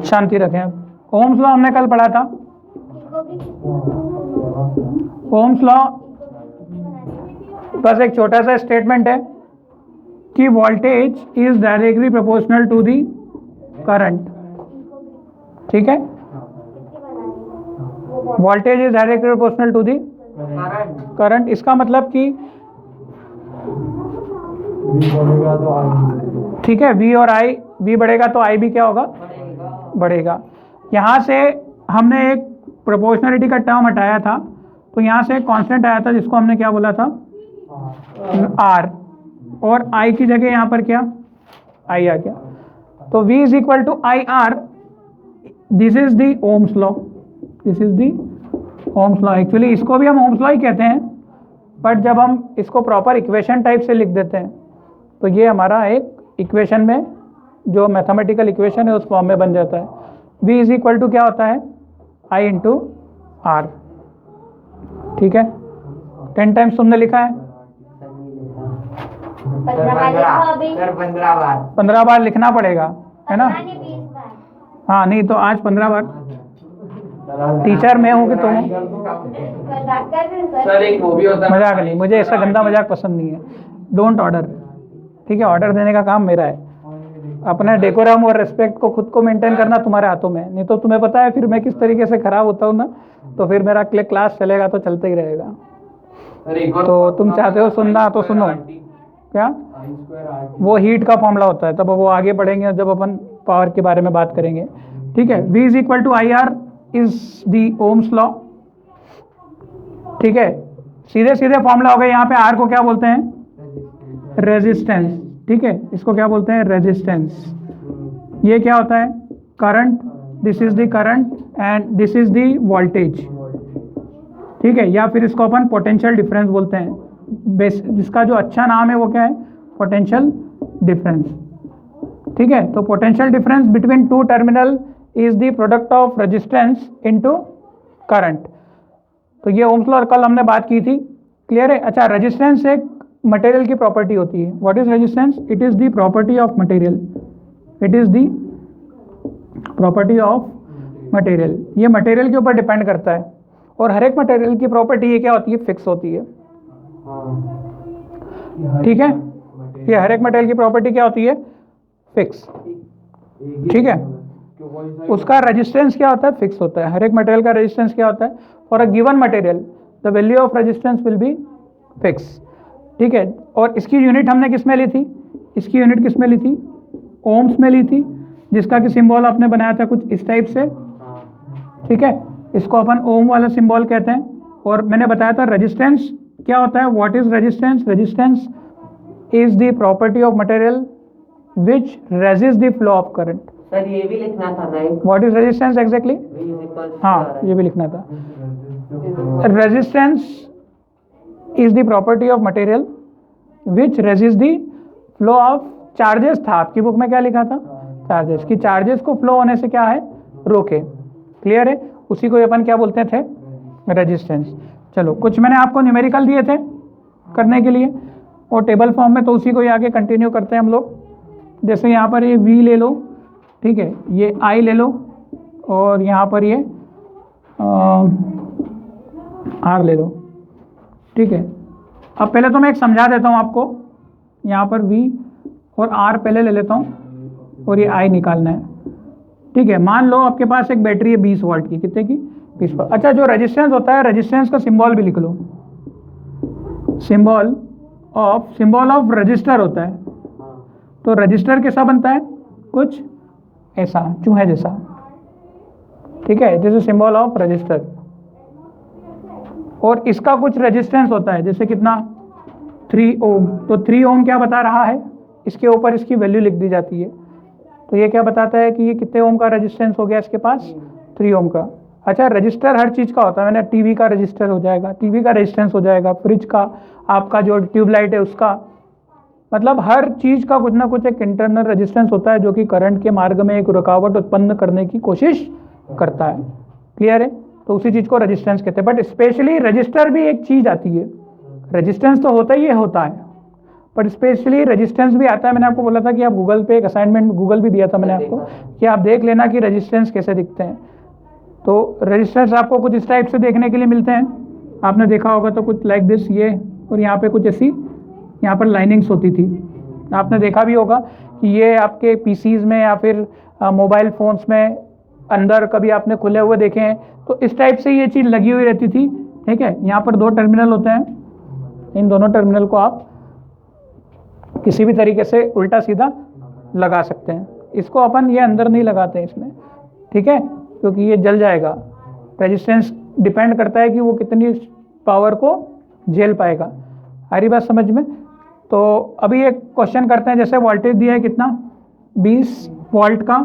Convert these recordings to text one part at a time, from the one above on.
शांति रखें। Ohm's law हमने कल पढ़ा था। ओम्स लॉ बस एक छोटा सा स्टेटमेंट है कि voltage is directly proportional to the current. ठीक है, voltage is directly proportional to the current. इसका मतलब कि ठीक है, V और I, V बढ़ेगा तो I भी क्या होगा, बढ़ेगा। यहाँ से हमने एक प्रोपोर्शनलिटी का टर्म हटाया था, तो यहाँ से एक कांस्टेंट आया था जिसको हमने क्या बोला था, R, और I की जगह यहाँ पर क्या I आ गया। तो V is equal to I R. This is the Ohm's law, this is the Ohm's law. Actually इसको भी हम ओम्स लॉ ही कहते हैं, बट जब हम इसको प्रॉपर इक्वेशन टाइप से लिख देते हैं तो ये हमारा एक इक्वेशन में जो मैथमेटिकल इक्वेशन है उस फॉर्म में बन जाता है। V इज इक्वल टू क्या होता है, I इंटू आर। ठीक है, 10 टाइम्स तुमने लिखा है, 15 बार लिखना पड़ेगा, है ना। हाँ, नहीं तो आज 15 बार। टीचर मैं हूँ कि तुम? सर एक वो भी होता है, मजाक नहीं, मुझे ऐसा गंदा मजाक पसंद नहीं है। Don't order. ठीक है, ऑर्डर देने का काम मेरा है। अपने डेकोरम और रिस्पेक्ट को खुद को मेंटेन करना तुम्हारे हाथों में। नहीं तो तुम्हें पता है फिर मैं किस तरीके से खराब होता हूँ ना, तो फिर मेरा क्लास चलेगा तो चलते ही रहेगा। तो तुम चाहते हो सुनना तो सुनो। क्या वो हीट का फॉर्मूला होता है, तब वो आगे बढ़ेंगे जब अपन पावर के बारे में बात करेंगे। ठीक है, V is equal to I R is the Ohm's law. ठीक है, सीधे सीधे फॉर्मूला हो गया। यहाँ पे R को क्या बोलते हैं, रेजिस्टेंस। ठीक है, इसको क्या बोलते हैं, रेजिस्टेंस। ये क्या होता है, current. This is the current and this is the voltage. ठीक है, या फिर इसको अपन पोटेंशियल डिफरेंस बोलते हैं। जिसका जो अच्छा नाम है वो क्या है, पोटेंशियल डिफरेंस। ठीक है, तो potential difference between two terminal is the product of resistance into current. तो ये ओम्स लॉ कल हमने बात की थी, क्लियर है। अच्छा, रेजिस्टेंस एक मटेरियल की प्रॉपर्टी होती है। What is resistance, it is the property of material. It is the property of material. ये मटेरियल के ऊपर डिपेंड करता है, और हर एक मटेरियल की प्रॉपर्टी ये क्या होती है, फिक्स होती है। ठीक है, ये हर एक मटेरियल की प्रॉपर्टी क्या होती है, फिक्स। ठीक है, उसका रेजिस्टेंस क्या होता है, फिक्स होता है। हर एक मटेरियल का रेजिस्टेंस क्या होता है, for a given material the value of resistance will be fix. ठीक है, और इसकी यूनिट हमने किस में ली थी, इसकी यूनिट किस में ली थी, ओम्स में ली थी, जिसका कि सिंबल आपने बनाया था कुछ इस टाइप से। ठीक है, इसको अपन ओम वाला सिंबल कहते हैं। और मैंने बताया था रेजिस्टेंस क्या होता है, what is resistance, resistance is the property of material which resist the flow of current. Sir ये भी लिखना था ना, व्हाट इज रेजिस्टेंस एग्जैक्टली, हाँ ये भी लिखना था। Resistance is the property of material which resist the flow of charges. था आपकी बुक में क्या लिखा था, चार्जेस, कि चार्जेस को फ्लो होने से क्या है, रोके। क्लियर है, उसी को अपन क्या बोलते थे, रेजिस्टेंस। चलो, कुछ मैंने आपको न्यूमेरिकल दिए थे करने के लिए और टेबल फॉर्म में, तो उसी को ही आगे कंटिन्यू करते हैं हम लोग। जैसे यहाँ पर ये V ले लो, ठीक है, ये I ले लो, और यहाँ पर ये R ले लो। ठीक है, अब पहले तो मैं एक समझा देता हूँ आपको। यहाँ पर V और R पहले ले लेता हूँ, और ये I निकालना है। ठीक है, मान लो आपके पास एक बैटरी है 20 वोल्ट की, कितने की, 20 वोल्ट। अच्छा, जो रेजिस्टेंस होता है, रेजिस्टेंस का सिंबल भी लिख लो। सिंबल ऑफ रजिस्टर होता है। तो रजिस्टर कैसा बनता है, कुछ ऐसा, चूहे जैसा। ठीक है, this is symbol of register. और इसका कुछ रेजिस्टेंस होता है, जैसे कितना, 3 ओम। तो 3 ओम क्या बता रहा है, इसके ऊपर इसकी वैल्यू लिख दी जाती है। तो ये क्या बताता है कि ये कितने ओम का रेजिस्टेंस हो गया इसके पास, 3 ओम का। अच्छा, रजिस्टर हर चीज़ का होता है। मैंने टीवी का रजिस्टर हो जाएगा, टीवी का रेजिस्टेंस हो जाएगा, फ्रिज का, आपका जो ट्यूबलाइट है उसका, मतलब हर चीज़ का कुछ ना कुछ एक इंटरनल रेजिस्टेंस होता है जो कि करंट के मार्ग में एक रुकावट उत्पन्न करने की कोशिश करता है। क्लियर है, तो उसी चीज़ को रेजिस्टेंस कहते हैं। बट स्पेशली रजिस्टर भी एक चीज़ आती है, रेजिस्टेंस तो होता ही होता है, पर स्पेशली रेजिस्टेंस भी आता है। मैंने आपको बोला था कि आप गूगल पे एक असाइनमेंट गूगल भी दिया था मैंने आपको कि आप देख लेना कि रेजिस्टेंस कैसे दिखते हैं। तो रेजिस्टेंस आपको कुछ इस टाइप से देखने के लिए मिलते हैं, आपने देखा होगा तो कुछ लाइक दिस ये, और यहाँ पे कुछ ऐसी यहाँ पर लाइनिंग्स होती थी। आपने देखा भी होगा कि ये आपके पीसीज में या फिर मोबाइल फ़ोन्स में अंदर कभी आपने खुले हुए देखे हैं, तो इस टाइप से ये चीज़ लगी हुई रहती थी। ठीक है, यहाँ पर 2 टर्मिनल होते हैं, इन दोनों टर्मिनल को आप किसी भी तरीके से उल्टा सीधा लगा सकते हैं। इसको अपन ये अंदर नहीं लगाते हैं इसमें, ठीक है, क्योंकि ये जल जाएगा। रेजिस्टेंस डिपेंड करता है कि वो कितनी पावर को झेल पाएगा। आ रही बात समझ में? तो अभी एक क्वेश्चन करते हैं, जैसे वोल्टेज दिया है कितना 20 वोल्ट का,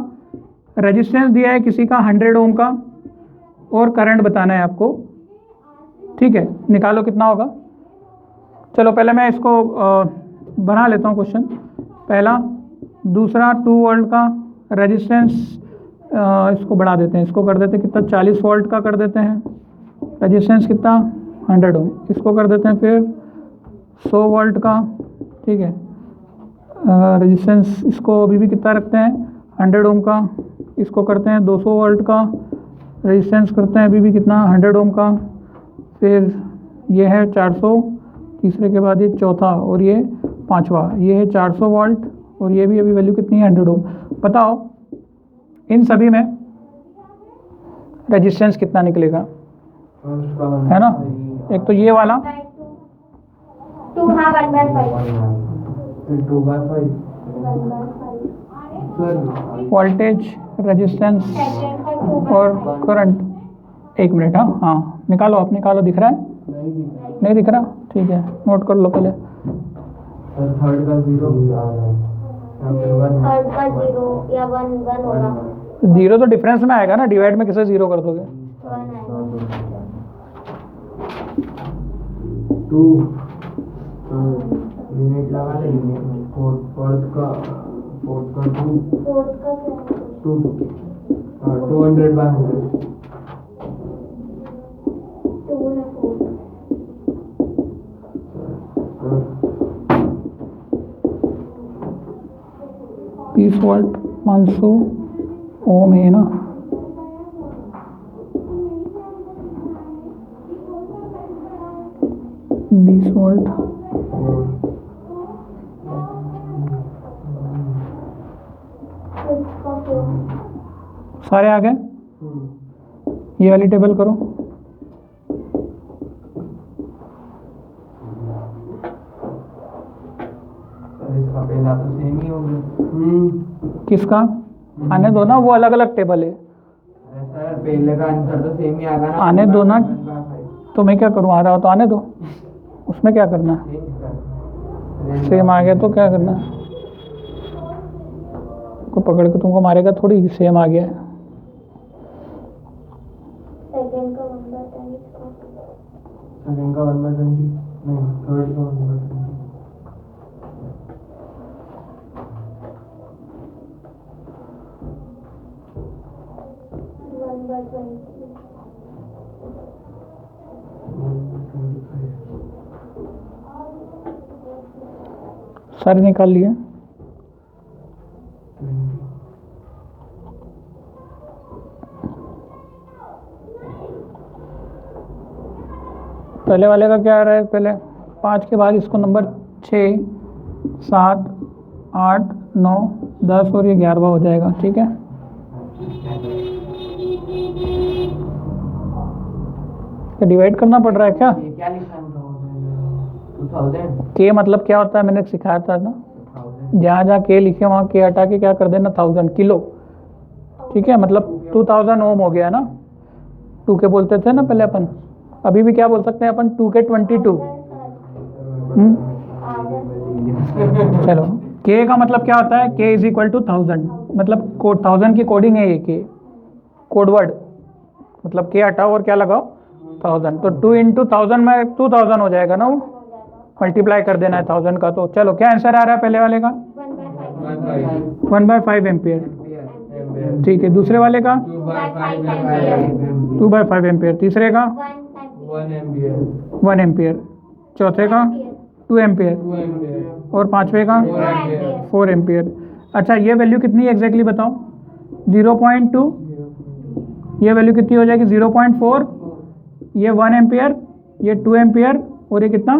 रेजिस्टेंस दिया है किसी का 100 ओम का, और करंट बताना है आपको। ठीक है, निकालो कितना होगा। चलो पहले मैं इसको बना लेता हूँ क्वेश्चन। पहला, दूसरा 2 वोल्ट का रेजिस्टेंस, इसको बढ़ा देते हैं, इसको कर देते हैं कितना 40 वोल्ट का कर देते हैं। रेजिस्टेंस कितना 100 ओम, इसको कर देते हैं फिर 100 वोल्ट का। ठीक है, रेजिस्टेंस इसको अभी भी कितना रखते हैं 100 ओम का, इसको करते हैं 200 वोल्ट का। रेजिस्टेंस करते हैं अभी भी कितना 100 ओम का, फिर ये है 400, तीसरे के बाद ये चौथा, और ये पांचवा, ये है 400 वोल्ट, और ये भी अभी वैल्यू कितनी है 100 ओम। बताओ इन सभी में रेजिस्टेंस कितना निकलेगा, है ना? एक तो ये वाला 2/5 वोल्टेज, रेजिस्टेंस और करंट। 1 मिनट, हाँ निकालो, आप निकालो। दिख रहा है? नहीं दिख रहा? ठीक है, नोट कर लो पहले। थर्ड का 0 या 1 होगा। 0 तो डिफरेंस में आएगा ना, डिवाइड में किसे 0 कर दोगे? 2 यूनिट लगा लेंगे। फोर्थ का 200/100 20 वोल्ट 500 ओम है ना। बीस वोल्ट सारे आ गए। ये वाली टेबल करो। इसका पहला तो सेम ही हो गया। किसका? आने दो ना, वो अलग अलग टेबल है। सर पहले का आंसर तो सेम ही आ गया ना। आने दो ना, तो मैं क्या करूँ? आ रहा हो तो आने दो, उसमें क्या करना है? सेम आ गया तो क्या करना है? को पकड़ के तुमको मारेगा थोड़ी, सेम आ गया है। सेकंड का 1/20 नहीं, थर्ड का 1/20 सारे निकाल लिए। पहले वाले का क्या आ रहा है? पहले 5 के बाद इसको नंबर 6, 7, 8, 9, 10 और ये 11वां हो जाएगा। ठीक है, तो डिवाइड करना पड़ रहा है क्या? ये क्या लिखा है? 2000 के मतलब क्या होता है? मैंने सिखाया था ना, जहाँ जहाँ के लिखे वहाँ के हटा के क्या कर देना 1000 किलो। ठीक है, मतलब 2000 ओम हो गया ना। 2 के बोलते थे ना पहले अपन, अभी भी क्या बोल सकते हैं अपन? 2 के 22। चलो, के का मतलब क्या होता है? के इज इक्वल टू 1000, मतलब 1000 की कोडिंग है ये के, कोड वर्ड। मतलब के हटाओ और क्या लगाओ 1000, तो 2 × 1000 में 2000 हो जाएगा ना, वो मल्टीप्लाई कर देना है 1000 का। तो चलो क्या आंसर आ रहा है पहले वाले का? 1/5 एम्पियर। ठीक है, दूसरे वाले का 2/5 एम्पियर। तीसरे का 1 एम्पियर। 1 एम्पियर। चौथे का 2 एम्पियर। 2 एम्पियर। और पांचवे का 4 एम्पियर। अच्छा ये वैल्यू कितनी है एग्जैक्टली बताओ? 0.2, ये वैल्यू कितनी हो जाएगी? 0.4, ये 1 एम्पियर, ये 2 एम्पियर और ये कितना?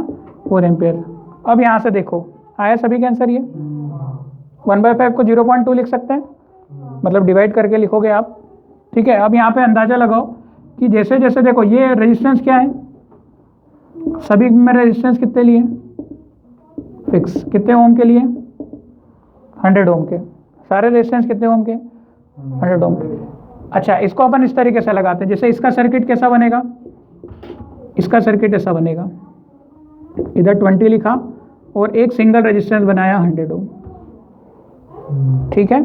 4 एम्पियर। अब यहाँ से देखो आया सभी के आंसर। ये 1/5 को 0.2 लिख सकते हैं, मतलब डिवाइड करके लिखोगे आप, ठीक है। अब यहाँ पे अंदाजा लगाओ कि जैसे जैसे देखो ये रेजिस्टेंस क्या है, सभी में रेजिस्टेंस कितने लिए? फिक्स। कितने ओम के लिए? 100 ओम के। सारे रेजिस्टेंस कितने ओम के? 100 ओम के। अच्छा इसको अपन इस तरीके से लगाते हैं, जैसे इसका सर्किट कैसा बनेगा? इसका सर्किट ऐसा बनेगा, इधर 20 लिखा और एक सिंगल रेजिस्टेंस बनाया 100 ओम, ठीक है।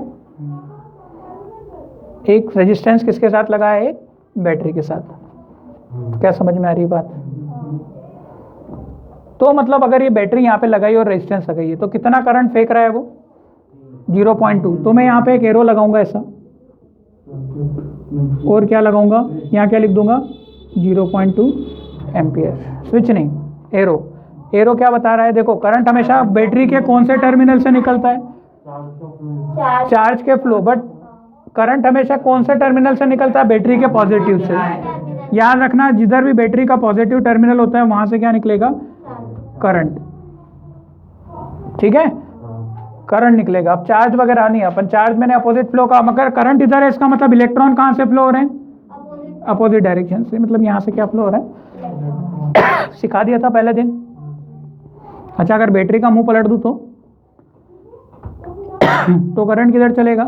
एक रेजिस्टेंस किसके साथ लगाया है? बैटरी के साथ। क्या समझ में आ रही बात? तो मतलब अगर ये बैटरी यहाँ पे लगाई और रेजिस्टेंस लगाई है तो कितना करंट फेंक रहा है वो? 0.2। तो मैं यहाँ पे एक एरो लगाऊंगा ऐसा, और क्या लगाऊंगा यहाँ, क्या लिख दूंगा? 0.2 एम्पियर। स्विच नहीं, एरो। एरो क्या बता रहा है? देखो करंट हमेशा बैटरी के कौन से टर्मिनल से निकलता है? चार्ज के फ्लो। बट करंट हमेशा कौन से टर्मिनल से निकलता है? बैटरी के पॉजिटिव से। याद रखना जिधर भी बैटरी का पॉजिटिव टर्मिनल होता है वहां से क्या निकलेगा? करंट, ठीक है, करंट निकलेगा। अब चार्ज वगैरह नहीं, अपन चार्ज मैंने अपोजिट फ्लो का, मगर करंट इधर है, इसका मतलब इलेक्ट्रॉन कहाँ से फ्लो हो रहे हैं? अपोजिट डायरेक्शन से, मतलब यहाँ से क्या फ्लो हो रहा है? सिखा दिया था पहले दिन। अच्छा अगर बैटरी का मुंह पलट दूं तो करंट किधर चलेगा?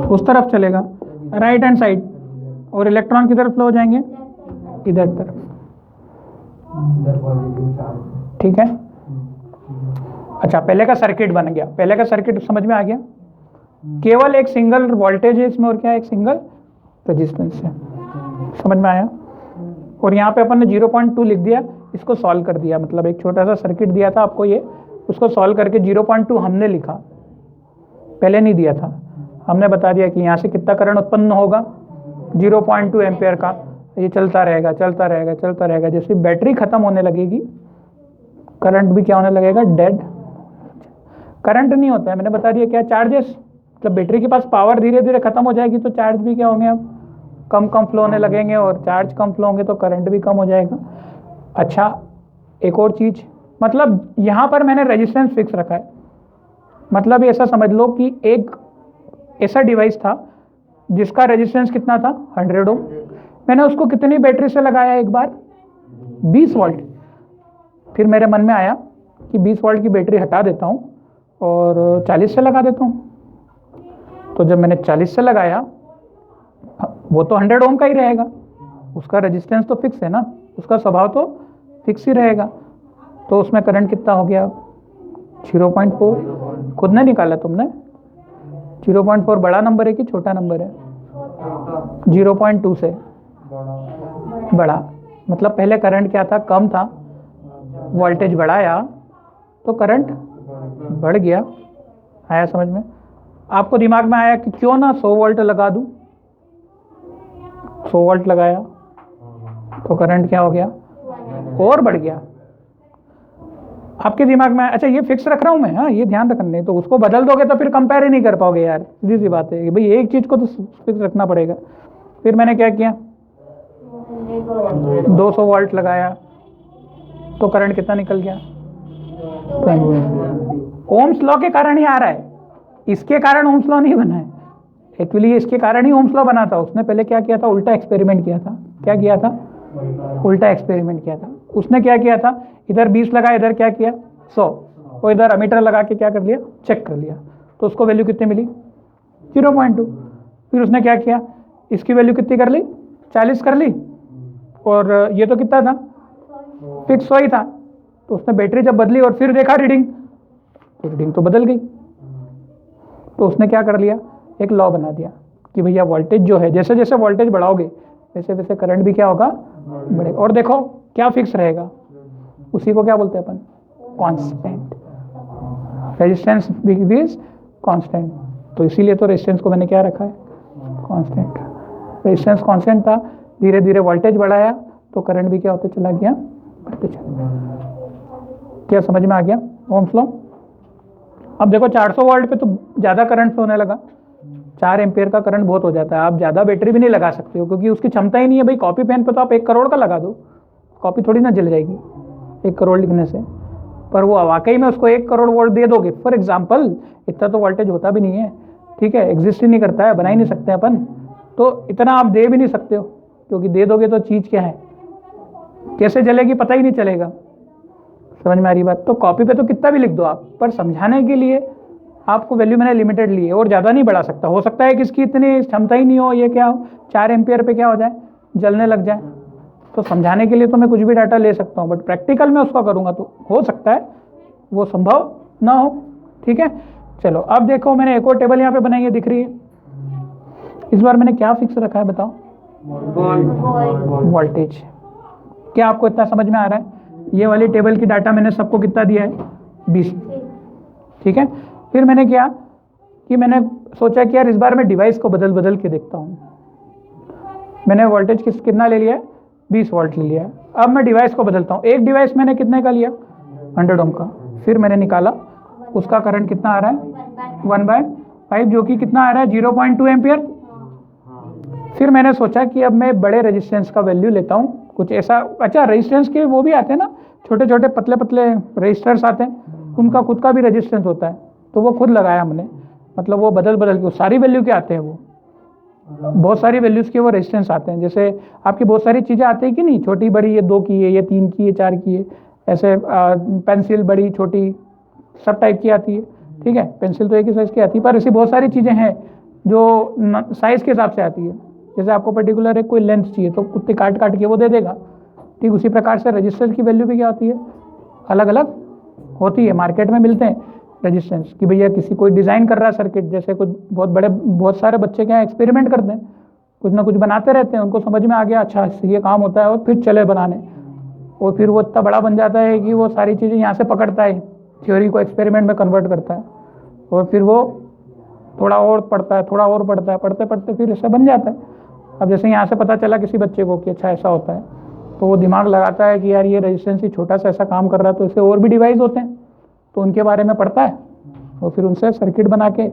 उस तरफ चलेगा, राइट हैंड साइड। और इलेक्ट्रॉन किधर फ्लो हो जाएंगे? इधर तरफ, ठीक है। अच्छा पहले का सर्किट बन गया, पहले का सर्किट समझ में आ गया। केवल एक सिंगल वोल्टेज है इसमें और क्या है? एक सिंगल रेजिस्टेंस है। समझ में आया? और यहाँ पे अपन ने 0.2 लिख दिया, इसको सॉल्व कर दिया, मतलब एक छोटा सा सर्किट दिया था आपको ये, उसको सॉल्व करके 0.2 हमने लिखा, पहले नहीं दिया था। हमने बता दिया कि यहाँ से कितना करंट उत्पन्न होगा? 0.2 एम्पियर का। ये चलता रहेगा चलता रहेगा चलता रहेगा, जैसे बैटरी खत्म होने लगेगी करंट भी क्या होने लगेगा? डेड। करंट नहीं होता है, मैंने बता दिया क्या? चार्जेस। मतलब बैटरी के पास पावर धीरे धीरे खत्म हो जाएगी तो चार्ज भी क्या होंगे? अब कम कम फ्लो होने लगेंगे, और चार्ज कम फ्लो होंगे तो करंट भी कम हो जाएगा। अच्छा एक और चीज, मतलब यहाँ पर मैंने रेजिस्टेंस फिक्स रखा है, मतलब ऐसा समझ लो कि एक ऐसा डिवाइस था जिसका रेजिस्टेंस कितना था? 100 ओम। मैंने उसको कितनी बैटरी से लगाया? एक बार 20 वोल्ट। फिर मेरे मन में आया कि 20 वोल्ट की बैटरी हटा देता हूँ और 40 से लगा देता हूँ। तो जब मैंने 40 से लगाया, वो तो 100 ओम का ही रहेगा, उसका रेजिस्टेंस तो फिक्स है ना, उसका स्वभाव तो फिक्स ही रहेगा। तो उसमें करंट कितना हो गया? 0.4। खुद ने निकाला तुमने? 0.4 बड़ा नंबर है कि छोटा नंबर है? 0.2 से बड़ा। मतलब पहले करंट क्या था? कम था, वोल्टेज बढ़ाया तो करंट बढ़ गया। आया समझ में? आपको दिमाग में आया कि क्यों ना 100 वोल्ट लगा दूं? 100 वोल्ट लगाया तो करंट क्या हो गया? और बढ़ गया। आपके दिमाग में, अच्छा ये फिक्स रख रहा हूं मैं, हाँ ये ध्यान रखना, नहीं तो उसको बदल दोगे तो फिर कंपेयर ही नहीं कर पाओगे यार। सीधी सी बात है कि भाई एक चीज को तो फिक्स रखना पड़ेगा। फिर मैंने क्या किया? 200 वोल्ट लगाया तो करंट कितना निकल गया? ओम्स लॉ के कारण ही आ रहा है, इसके कारण ओम्स लॉ नहीं बना है। एक्चुअली इसके कारण ही ओम्स लॉ बना था। उसने पहले क्या किया था? उल्टा एक्सपेरिमेंट किया था। क्या किया था? उल्टा एक्सपेरिमेंट किया था। उसने क्या किया था? इधर 20 लगा, इधर क्या किया? 100, और इधर अमीटर लगा के क्या कर लिया? चेक कर लिया। तो उसको वैल्यू कितनी मिली? 0.2। फिर उसने क्या किया? इसकी वैल्यू कितनी कर ली? 40 कर ली, और ये तो कितना था? फिक्स 100 ही था। तो उसने बैटरी जब बदली और फिर देखा रीडिंग, तो रीडिंग तो बदल गई। तो उसने क्या कर लिया? एक लॉ बना दिया कि भैया वोल्टेज जो है, जैसे जैसे वोल्टेज बढ़ाओगे वैसे वैसे करंट भी क्या होगा? बढ़ेगा। और देखो क्या फिक्स रहेगा? उसी को क्या बोलते हैं अपन? कांस्टेंट। Resistance is constant. तो इसीलिए तो रेजिस्टेंस को मैंने क्या रखा है? कांस्टेंट। रेजिस्टेंस कांस्टेंट था, धीरे धीरे वोल्टेज बढ़ाया तो करंट भी क्या होते चला गया? बढ़ते चला। क्या समझ में आ गया ओम्स लॉ? अब देखो 400 वोल्ट पे तो ज़्यादा करंट होने लगा, 4 एम्पियर का करंट बहुत हो जाता है। आप ज़्यादा बैटरी भी नहीं लगा सकते हो क्योंकि उसकी क्षमता ही नहीं है भाई। कॉपी पेन पे तो आप 1 करोड़ का लगा दो, कॉपी थोड़ी ना जल जाएगी 1 करोड़ लिखने से। पर वो वाकई में उसको 1 करोड़ वोल्ट दे दोगे फॉर एग्जाम्पल, इतना तो वोल्टेज होता भी नहीं है, ठीक है, एग्जिस्ट ही नहीं करता है, बना ही नहीं सकते अपन, तो इतना आप दे भी नहीं सकते हो क्योंकि दे दोगे तो चीज़ क्या है, कैसे जलेगी पता ही नहीं चलेगा। समझ में आ रही बात? तो कॉपी पे तो कितना भी लिख दो आप, पर समझाने के लिए आपको वैल्यू मैंने लिमिटेड ली है और ज़्यादा नहीं बढ़ा सकता। हो सकता है कि इसकी इतनी क्षमता ही नहीं हो, ये क्या हो 4 एम्पियर पे क्या हो जाए, जलने लग जाए। तो समझाने के लिए तो मैं कुछ भी डाटा ले सकता हूँ, बट प्रैक्टिकल में उसका करूँगा तो हो सकता है वो संभव ना हो। ठीक है, चलो अब देखो मैंने एक और टेबल यहाँ पे बनाई है, दिख रही है। इस बार मैंने क्या फिक्स रखा है बताओ? वोल्टेज। क्या आपको इतना समझ में आ रहा है? ये वाली टेबल की डाटा मैंने सबको कितना दिया है? 20। ठीक है, फिर मैंने क्या कि मैंने सोचा कि यार इस बार मैं डिवाइस को बदल बदल के देखता हूँ। मैंने वोल्टेज कितना ले लिया है? 20 वोल्ट ले लिया है। अब मैं डिवाइस को बदलता हूँ। एक डिवाइस मैंने कितने का लिया? 100 ओम का। फिर मैंने निकाला उसका करंट कितना आ रहा है? 1/5, जो कि कितना आ रहा है? 0.2 एम्पियर। फिर मैंने सोचा कि अब मैं बड़े रेजिस्टेंस का वैल्यू लेता हूँ, कुछ ऐसा। अच्छा, रेजिस्टेंस के वो भी आते हैं ना, छोटे छोटे पतले पतले रेजिस्टर्स आते हैं, उनका खुद का भी रेजिस्टेंस होता है, तो वो खुद लगाया हमने। मतलब वो बदल बदल के सारी वैल्यू के आते हैं, वो बहुत सारी वैल्यूज़ के वो रेजिस्टेंस आते हैं। जैसे आपकी बहुत सारी चीज़ें आती है कि नहीं, छोटी बड़ी, ये 2 की है, ये 3 की है, 4 की है, ऐसे पेंसिल बड़ी छोटी सब टाइप की आती है। ठीक है, पेंसिल तो एक ही साइज़ की आती है, पर ऐसी बहुत सारी चीज़ें हैं जो साइज़ के हिसाब से आती है। जैसे आपको पर्टिकुलर एक कोई लेंथ चाहिए तो कुत्ते काट काट के वो दे देगा। ठीक उसी प्रकार से रजिस्टेंस की वैल्यू भी क्या होती है? अलग अलग होती है। मार्केट में मिलते हैं रजिस्टेंस कि भैया किसी कोई डिज़ाइन कर रहा है सर्किट, जैसे कुछ बहुत सारे बच्चे क्या एक्सपेरिमेंट करते हैं, कुछ ना कुछ बनाते रहते हैं, उनको समझ में आ गया अच्छा ये काम होता है, और फिर चले बनाने, और फिर वो इतना बड़ा बन जाता है कि वो सारी चीज़ें यहाँ से पकड़ता है, थ्योरी को एक्सपेरिमेंट में कन्वर्ट करता है, और फिर वो थोड़ा और पढ़ता है, थोड़ा और पढ़ता है, पढ़ते पढ़ते फिर ऐसा बन जाता है। अब जैसे यहाँ से पता चला किसी बच्चे को कि अच्छा ऐसा होता है, तो वो दिमाग लगाता है कि यार ये रेजिस्टेंस ही छोटा सा ऐसा काम कर रहा है, तो इससे और भी डिवाइस होते हैं, तो उनके बारे में पढ़ता है, और फिर उनसे सर्किट बना के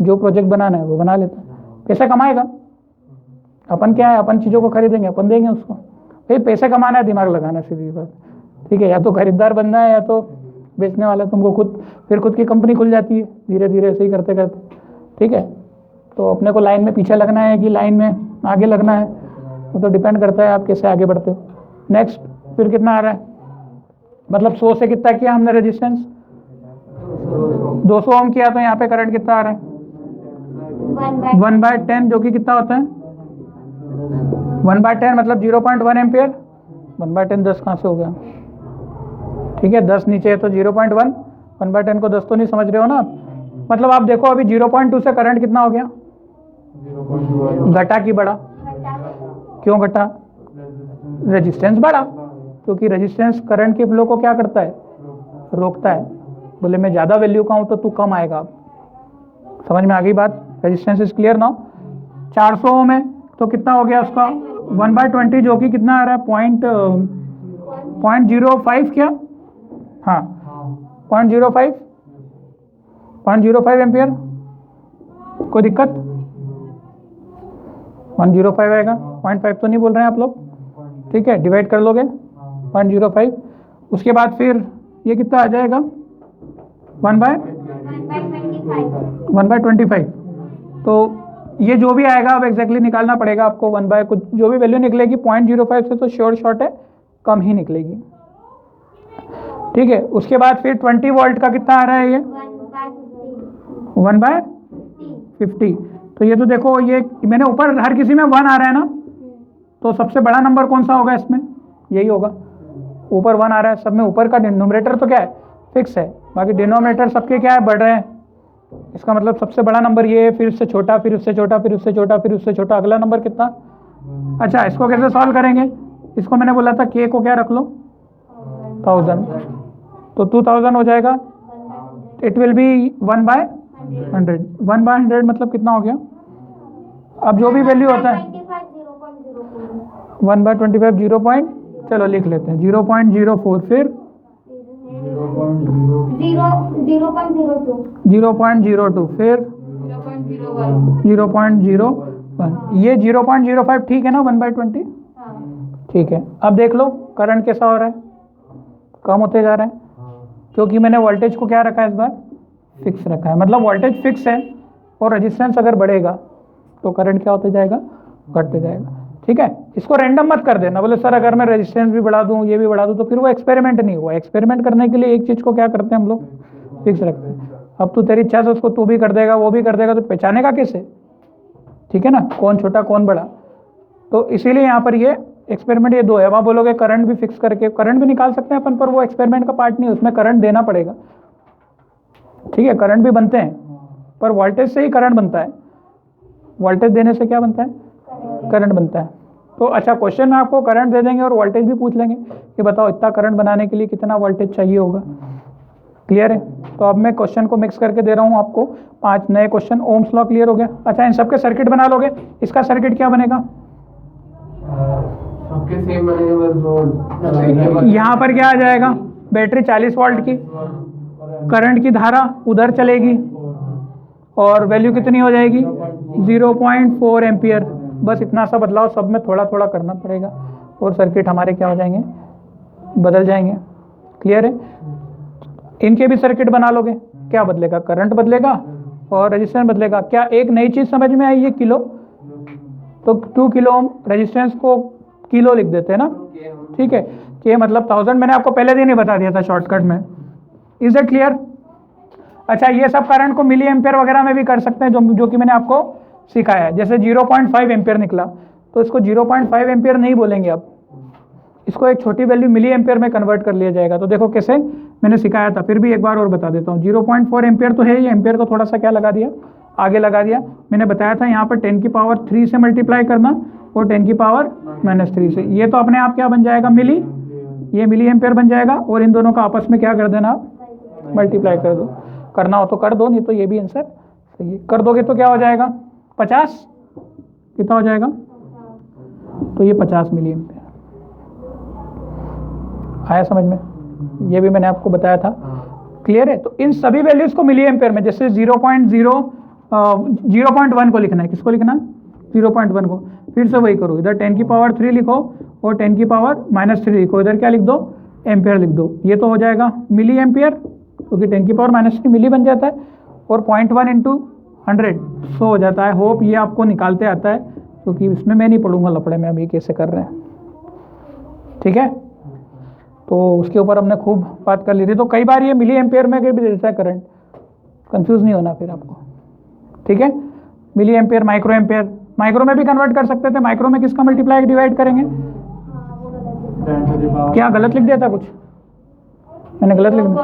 जो प्रोजेक्ट बनाना है वो बना लेता है। पैसा कमाएगा। अपन क्या है, अपन चीज़ों को खरीदेंगे, अपन देंगे उसको। भाई पैसे कमाना है, दिमाग लगाना, सीधी बात। ठीक है, या तो खरीदार बनना है या तो बेचने वाला। तुमको खुद की कंपनी खुल जाती है धीरे धीरे ऐसे ही करते करते। ठीक है, तो अपने को लाइन में पीछे लगना है कि लाइन में आगे लगना है, वो तो डिपेंड करता है आप कैसे आगे बढ़ते हो। नेक्स्ट, फिर कितना आ रहा है? मतलब 100 से कितना किया हमने रेजिस्टेंस? 200 ओम किया, तो यहाँ पे करंट कितना आ रहा है? 1/10, जो कि कितना होता है? 1/10 मतलब 0.1 एम्पियर। 1/10 10 कहाँ से हो गया? ठीक है, 10 नीचे है तो 0.1, 1/10 को 10 तो नहीं समझ रहे हो ना आप? मतलब आप देखो अभी 0.2 से करंट कितना हो गया? घटा कि बढ़ा? क्यों घटा? रेजिस्टेंस बढ़ा, क्योंकि रेजिस्टेंस करंट के फ्लो को क्या करता है? रोकता है। बोले मैं ज़्यादा वैल्यू का हूँ तो तू कम आएगा। समझ में आ गई बात? Resistance is clear now. 400 ओम है तो कितना हो गया उसका? 1/20, जो कि कितना आ रहा है? 0.05 क्या? हाँ, 0.05 एम्पियर। कोई दिक्कत? 105 आएगा। 0.5 तो नहीं बोल रहे हैं आप लोग? ठीक है, डिवाइड कर लोगे 0.05। उसके बाद फिर ये कितना आ जाएगा? 1/25। तो ये जो भी आएगा अब एग्जैक्टली निकालना पड़ेगा आपको। 1 कुछ जो भी वैल्यू निकलेगी 0.05 से तो श्योर शॉर्ट है कम ही निकलेगी। ठीक है, उसके बाद फिर 20 वोल्ट का कितना आ रहा है? ये 1/50। तो ये तो देखो, ये मैंने ऊपर हर किसी में 1 आ रहा है ना, तो सबसे बड़ा नंबर कौन सा होगा इसमें? यही होगा। ऊपर 1 आ रहा है सब में। ऊपर का डिनोमिनेटर तो क्या है? फिक्स है, बाकी डिनोमिनेटर सबके क्या है? बढ़ रहे हैं। इसका मतलब सबसे बड़ा नंबर ये है, फिर उससे छोटा, फिर उससे छोटा, फिर उससे छोटा, फिर उससे छोटा, अगला नंबर कितना? अच्छा, इसको कैसे सॉल्व करेंगे? इसको मैंने बोला था के को क्या रख लो? 1000, तो 2000 हो जाएगा। It will be 1/100। 1/100 मतलब कितना हो गया? अब जो भी वैल्यू होता है 1/25 0 पॉइंट, चलो लिख लेते हैं 0.04, फिर 0.02, फिर 0.01, ये 0.05 ठीक है ना 1/20? ठीक है। अब देख लो करंट कैसा हो रहा है, कम होते जा रहा है, क्योंकि मैंने वोल्टेज को क्या रखा है इस बार, फिक्स रखा है। मतलब वोल्टेज फिक्स है और रेजिस्टेंस अगर बढ़ेगा तो करंट क्या होते जाएगा, घटते जाएगा। ठीक है, इसको रैंडम मत कर देना, बोले सर अगर मैं रेजिस्टेंस भी बढ़ा दूं ये भी बढ़ा दूं तो फिर वो एक्सपेरिमेंट नहीं हुआ। एक्सपेरिमेंट करने के लिए एक चीज़ को क्या करते हैं हम लोग, फिक्स रखते हैं। अब तू तेरी इच्छा से उसको तू भी कर देगा वो भी कर देगा तो पहचानेगा कैसे? ठीक है ना, कौन छोटा कौन बड़ा। तो इसीलिए यहाँ पर ये एक्सपेरिमेंट ये दो है। वहाँ बोलोगे करंट भी फिक्स करके करंट भी निकाल सकते हैं अपन, पर वो एक्सपेरिमेंट का पार्ट नहीं है, उसमें करंट देना पड़ेगा। ठीक है, करंट भी बनते हैं पर वोल्टेज से ही करंट बनता है, वोल्टेज देने से क्या बनता है, करंट बनता है। तो अच्छा, क्वेश्चन में आपको करंट दे देंगे और वोल्टेज भी पूछ लेंगे कि बताओ इतना करंट बनाने के लिए कितना वोल्टेज चाहिए होगा। क्लियर है? तो अब मैं क्वेश्चन को मिक्स करके दे रहा हूँ आपको 5 नए क्वेश्चन। ओम्स लॉ क्लियर हो गया? अच्छा, इन सबके सर्किट बना लोगे। इसका सर्किट क्या बनेगा? सबके सेम बनेगा, बस यहाँ पर क्या आ जाएगा, बैटरी 40 वोल्ट की, करंट की धारा उधर चलेगी और वैल्यू कितनी हो जाएगी, 0.4 एम्पियर। बस इतना सा बदलाव सब में थोड़ा थोड़ा करना पड़ेगा और सर्किट हमारे क्या हो जाएंगे, बदल जाएंगे। क्लियर है? इनके भी सर्किट बना लोगे, क्या बदलेगा, करंट बदलेगा और रेजिस्टेंस बदलेगा। क्या एक नई चीज़ समझ में आई है, किलो, तो 2 किलो ओम रेजिस्टेंस को किलो लिख देते हैं ना। ठीक है, कि मतलब 1000, मैंने आपको पहले दिन ही बता दिया था शॉर्टकट में। Is it clear? अच्छा, ये सब करंट को मिली एम्पियर वगैरह में भी कर सकते हैं, जो कि मैंने आपको सिखाया है। जैसे 0.5 एम्पियर निकला तो इसको 0.5 एम्पियर नहीं बोलेंगे, अब इसको एक छोटी वैल्यू मिली एम्पियर में कन्वर्ट कर लिया जाएगा। तो देखो कैसे मैंने सिखाया था, फिर भी एक बार और बता देता हूँ। 0.4 एम्पियर तो है, ये एम्पियर को थोड़ा सा क्या लगा दिया, आगे लगा दिया। मैंने बताया था यहाँ पर 10 की पावर 3 से मल्टीप्लाई करना और 10 की पावर -3 से। ये तो अपने आप क्या बन जाएगा, मिली, ये मिली एम्पियर बन जाएगा और इन दोनों का आपस में क्या कर देना, आप मल्टीप्लाई कर दो। करना हो तो कर दो, नहीं तो ये भी आंसर सही है। कर दोगे तो क्या हो जाएगा, 50, कितना हो जाएगा, तो ये 50 मिली एम्पियर। आया समझ में? ये भी मैंने आपको बताया था। क्लियर है? तो इन सभी वैल्यूज को मिली एम्पियर में, जैसे 0.1 को लिखना है, किसको लिखना है, 0.1 को। फिर से वही करो, इधर 10 की पावर 3 लिखो और 10 की पावर -3 लिखो, इधर क्या लिख दो, एम्पियर लिख दो। ये तो हो जाएगा मिली एम्पियर, क्योंकि 10 की पावर -3 मिली बन जाता है और 0.1 × 100 100 हो जाता है। होप ये आपको निकालते आता है, क्योंकि इसमें मैं नहीं पढ़ूंगा लफड़े में, हम ये कैसे कर रहे हैं। ठीक है, तो उसके ऊपर हमने खूब बात कर ली थी। तो कई बार ये मिली एम्पियर में भी देता है करंट, कंफ्यूज नहीं होना फिर आपको। ठीक है, milli ampere, micro ampere, micro में भी कन्वर्ट कर सकते थे। माइक्रो में किसका मल्टीप्लाई डिवाइड करेंगे, क्या गलत लिख दिया था कुछ, मैंने गलत लिख दिया?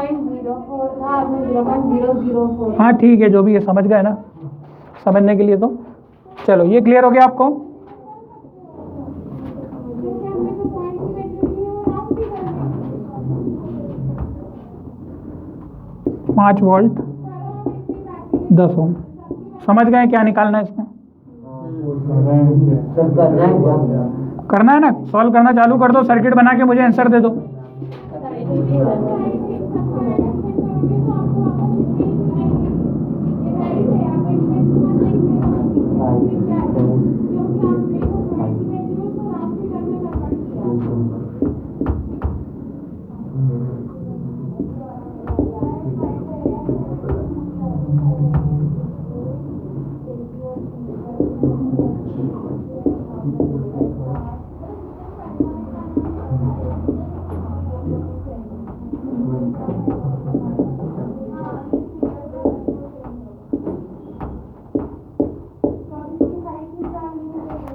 हाँ ठीक है, जो भी है समझ गए ना, समझने के लिए। तो चलो, ये क्लियर हो गया आपको? पाँच वोल्ट 10 ओम, समझ गए क्या निकालना है इसमें? करना है ना, सॉल्व करना चालू कर दो, सर्किट बना के मुझे आंसर दे दो।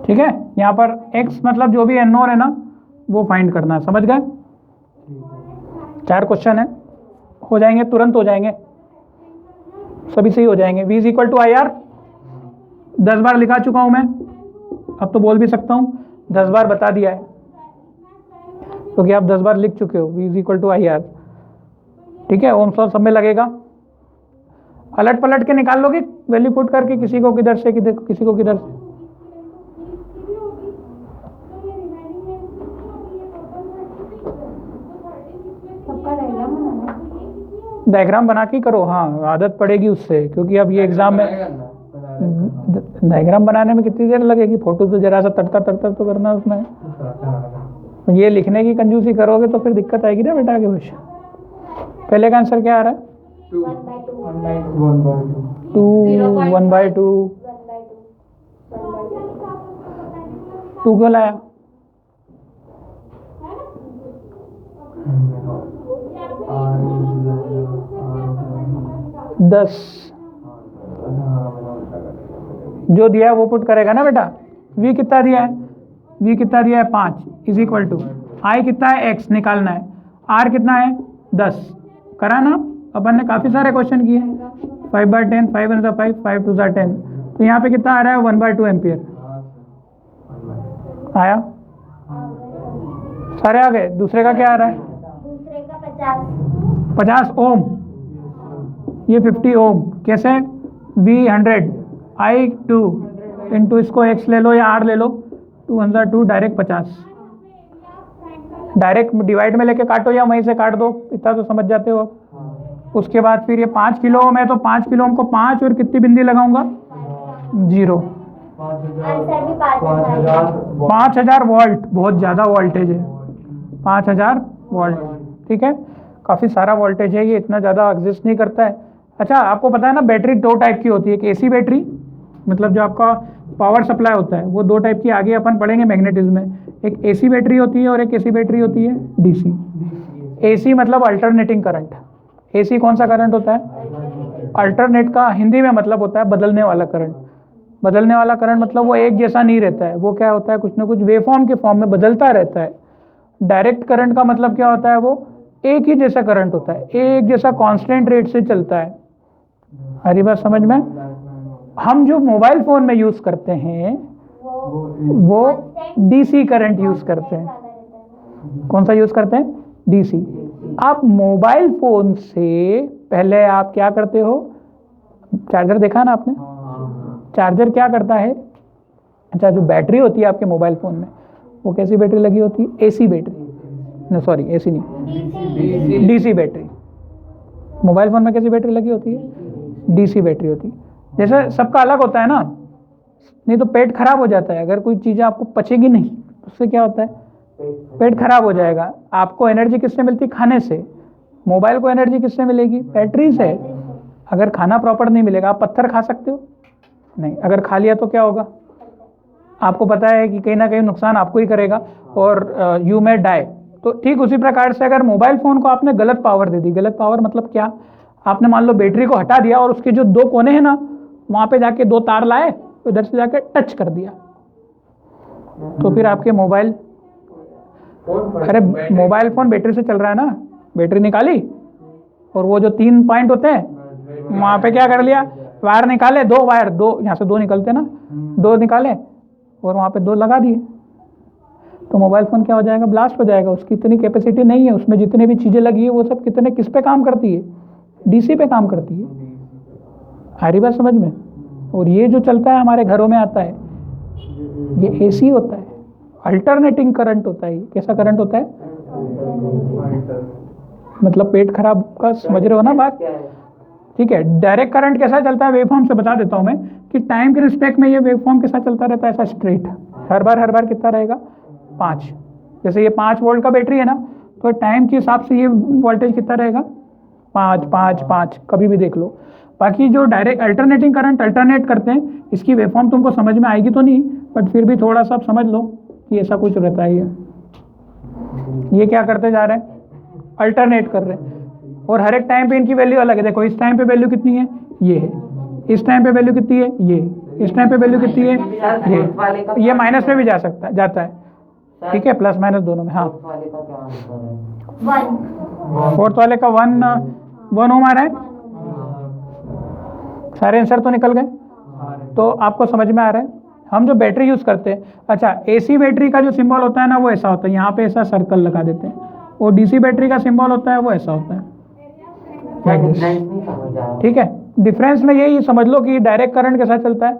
ठीक है, यहाँ पर x मतलब जो भी अननोन है ना वो फाइंड करना है, समझ गए? 4 क्वेश्चन है, हो जाएंगे, तुरंत हो जाएंगे, सभी सही हो जाएंगे। v = IR 10 बार लिखा चुका हूं मैं, अब तो बोल भी सकता हूं, 10 बार बता दिया है, क्योंकि आप 10 बार लिख चुके हो। v = IR, ठीक है, ओम्स लॉ सब में लगेगा। अलट पलट के निकाल लोगे वैल्यू पुट करके, किसी को किधर से किसी को किधर से। सबका डायग्राम बनाना डायग्राम बना के करो, हाँ आदत पड़ेगी उससे, क्योंकि अब ये एग्जाम में डायग्राम बनाने में कितनी देर लगेगी, फोटो तो जरा सा तड़ता तो करना है उसमें। ये लिखने की कंजूसी करोगे तो फिर दिक्कत आएगी ना बेटा आगे कुछ। पहले का आंसर क्या आ रहा है? 2 1/2। 2 क्यों लाया? दस जो दिया है वो पुट करेगा ना बेटा। v कितना दिया है? v कितना दिया है? 5 इज इक्वल टू i कितना है? x निकालना है। r कितना है? 10। करा ना, अपन ने काफ़ी सारे क्वेश्चन किए। 5/10, 5 1 5, 5 2 10। तो यहाँ पे कितना आ रहा है? 1/2 एम्पियर आया। सारे आ गए। दूसरे का क्या आ रहा है? दूसरे का 50 ओम, ये 50 ओम। कैसे? v 100 i 2 इंटू इसको x ले लो या r ले लो, 2 1 2 डायरेक्ट 50। डायरेक्ट डिवाइड में लेके काटो या वहीं से काट दो, इतना तो समझ जाते हो आप। उसके बाद फिर ये 5 किलो ओम है तो 5 किलो ओम को 5 और कितनी बिंदी लगाऊंगा? 0। आंसर भी 5000। 5000 वोल्ट, बहुत ज़्यादा वोल्टेज है। 5000 वोल्ट, ठीक है, काफ़ी सारा वोल्टेज है, ये इतना ज़्यादा एग्जिस्ट नहीं करता है। अच्छा, आपको पता है ना बैटरी 2 टाइप की होती है। एक एसी बैटरी, मतलब जो आपका पावर सप्लाई होता है वो 2 टाइप की, आगे अपन पढ़ेंगे मैग्नेटिज्म में। एक एसी बैटरी होती है और एक एसी बैटरी होती है डीसी। एसी मतलब अल्टरनेटिंग करंट। एसी कौन सा करंट होता है? अल्टरनेट का हिंदी में मतलब होता है बदलने वाला करंट। बदलने वाला करंट मतलब वो एक जैसा नहीं रहता है, वो क्या होता है, कुछ ना कुछ वेवफॉर्म के फॉर्म में बदलता रहता है। डायरेक्ट करंट का मतलब क्या होता है? वो एक ही जैसा करंट होता है, एक जैसा कांस्टेंट रेट से चलता है। हरी बात समझ में? हम जो मोबाइल फ़ोन में यूज़ करते हैं वो डीसी करंट यूज़ करते हैं। कौन सा यूज़ करते हैं? डीसी। आप मोबाइल फ़ोन से पहले आप क्या करते हो? चार्जर देखा ना आपने? चार्जर क्या करता है? अच्छा, जो बैटरी होती है आपके मोबाइल फ़ोन में वो कैसी बैटरी लगी होती है? एसी बैटरी, नहीं सॉरी एसी नहीं, डीसी बैटरी। मोबाइल फ़ोन में कैसी बैटरी लगी होती है? डीसी बैटरी होती है। जैसे सबका अलग होता है ना, नहीं तो पेट खराब हो जाता है। अगर कोई चीज़ें आपको पचेगी नहीं तो उससे क्या होता है? पेट खराब हो जाएगा। आपको एनर्जी किससे मिलती है? खाने से। मोबाइल को एनर्जी किससे मिलेगी? बैटरी से। अगर खाना प्रॉपर नहीं मिलेगा, आप पत्थर खा सकते हो? नहीं। अगर खा लिया तो क्या होगा? आपको पता है कि कहीं ना कहीं नुकसान आपको ही करेगा और यू मे डाई। तो ठीक उसी प्रकार से अगर मोबाइल फ़ोन को आपने गलत पावर दे दी, गलत पावर मतलब क्या? आपने मान लो बैटरी को हटा दिया और उसके जो 2 कोने हैं ना, वहाँ पे जाके 2 तार लाए, उधर से जाके टच कर दिया, तो फिर आपके मोबाइल, अरे मोबाइल फ़ोन बैटरी से चल रहा है ना, बैटरी निकाली और वो जो 3 पॉइंट होते हैं वहाँ पे क्या कर लिया? वायर निकाले, 2 वायर, 2 यहाँ से 2 निकलते ना, 2 निकाले और वहाँ पे 2 लगा दिए, तो मोबाइल फ़ोन क्या हो जाएगा? ब्लास्ट हो जाएगा। उसकी इतनी कैपेसिटी नहीं है, उसमें जितनी भी चीज़ें लगी है वो सब कितने किस पे काम करती है? डीसी पे काम करती है। आ रही बात समझ में? और ये जो चलता है हमारे घरों में आता है, ये एसी होता है, अल्टरनेटिंग करंट होता है। कैसा करंट होता है? मतलब पेट खराब का समझ रहे हो ना बात? ठीक है। डायरेक्ट करंट कैसा चलता है? वेवफॉर्म से बता देता हूँ मैं कि टाइम के रिस्पेक्ट में ये वेवफॉर्म के साथ चलता रहता है, ऐसा स्ट्रेट। हर बार कितना रहेगा? 5। जैसे ये 5 वोल्ट का बैटरी है ना, तो टाइम के हिसाब से ये वोल्टेज कितना रहेगा? 5 5 5, कभी भी देख लो। बाकी जो डायरेक्ट अल्टरनेटिंग करंट अल्टरनेट करते हैं, इसकी वेवफॉर्म तुमको समझ में आएगी तो नहीं, बट फिर भी थोड़ा सा समझ लो कि ऐसा कुछ रहता है। ये क्या करते जा रहे हैं? अल्टरनेट कर रहे हैं। और हर एक टाइम पे इनकी वैल्यू अलग है। देखो इस टाइम पे वैल्यू कितनी है? ये है। इस टाइम पे वैल्यू कितनी है? ये। इस टाइम पे वैल्यू कितनी है? ये माइनस में भी जा सकता है, जाता है, ठीक है, प्लस माइनस दोनों में। हाँ, 4th वाले का 1 ओम आ रहा है। सारे आंसर तो निकल गए, तो आपको समझ में आ रहा है। हम जो बैटरी यूज़ करते हैं, अच्छा एसी बैटरी का जो सिंबल होता है ना वो ऐसा होता है, यहाँ पे ऐसा सर्कल लगा देते हैं, और डीसी बैटरी का सिंबल होता है वो ऐसा होता है, ठीक है। डिफरेंस में यही समझ लो कि डायरेक्ट करंट के साथ चलता है,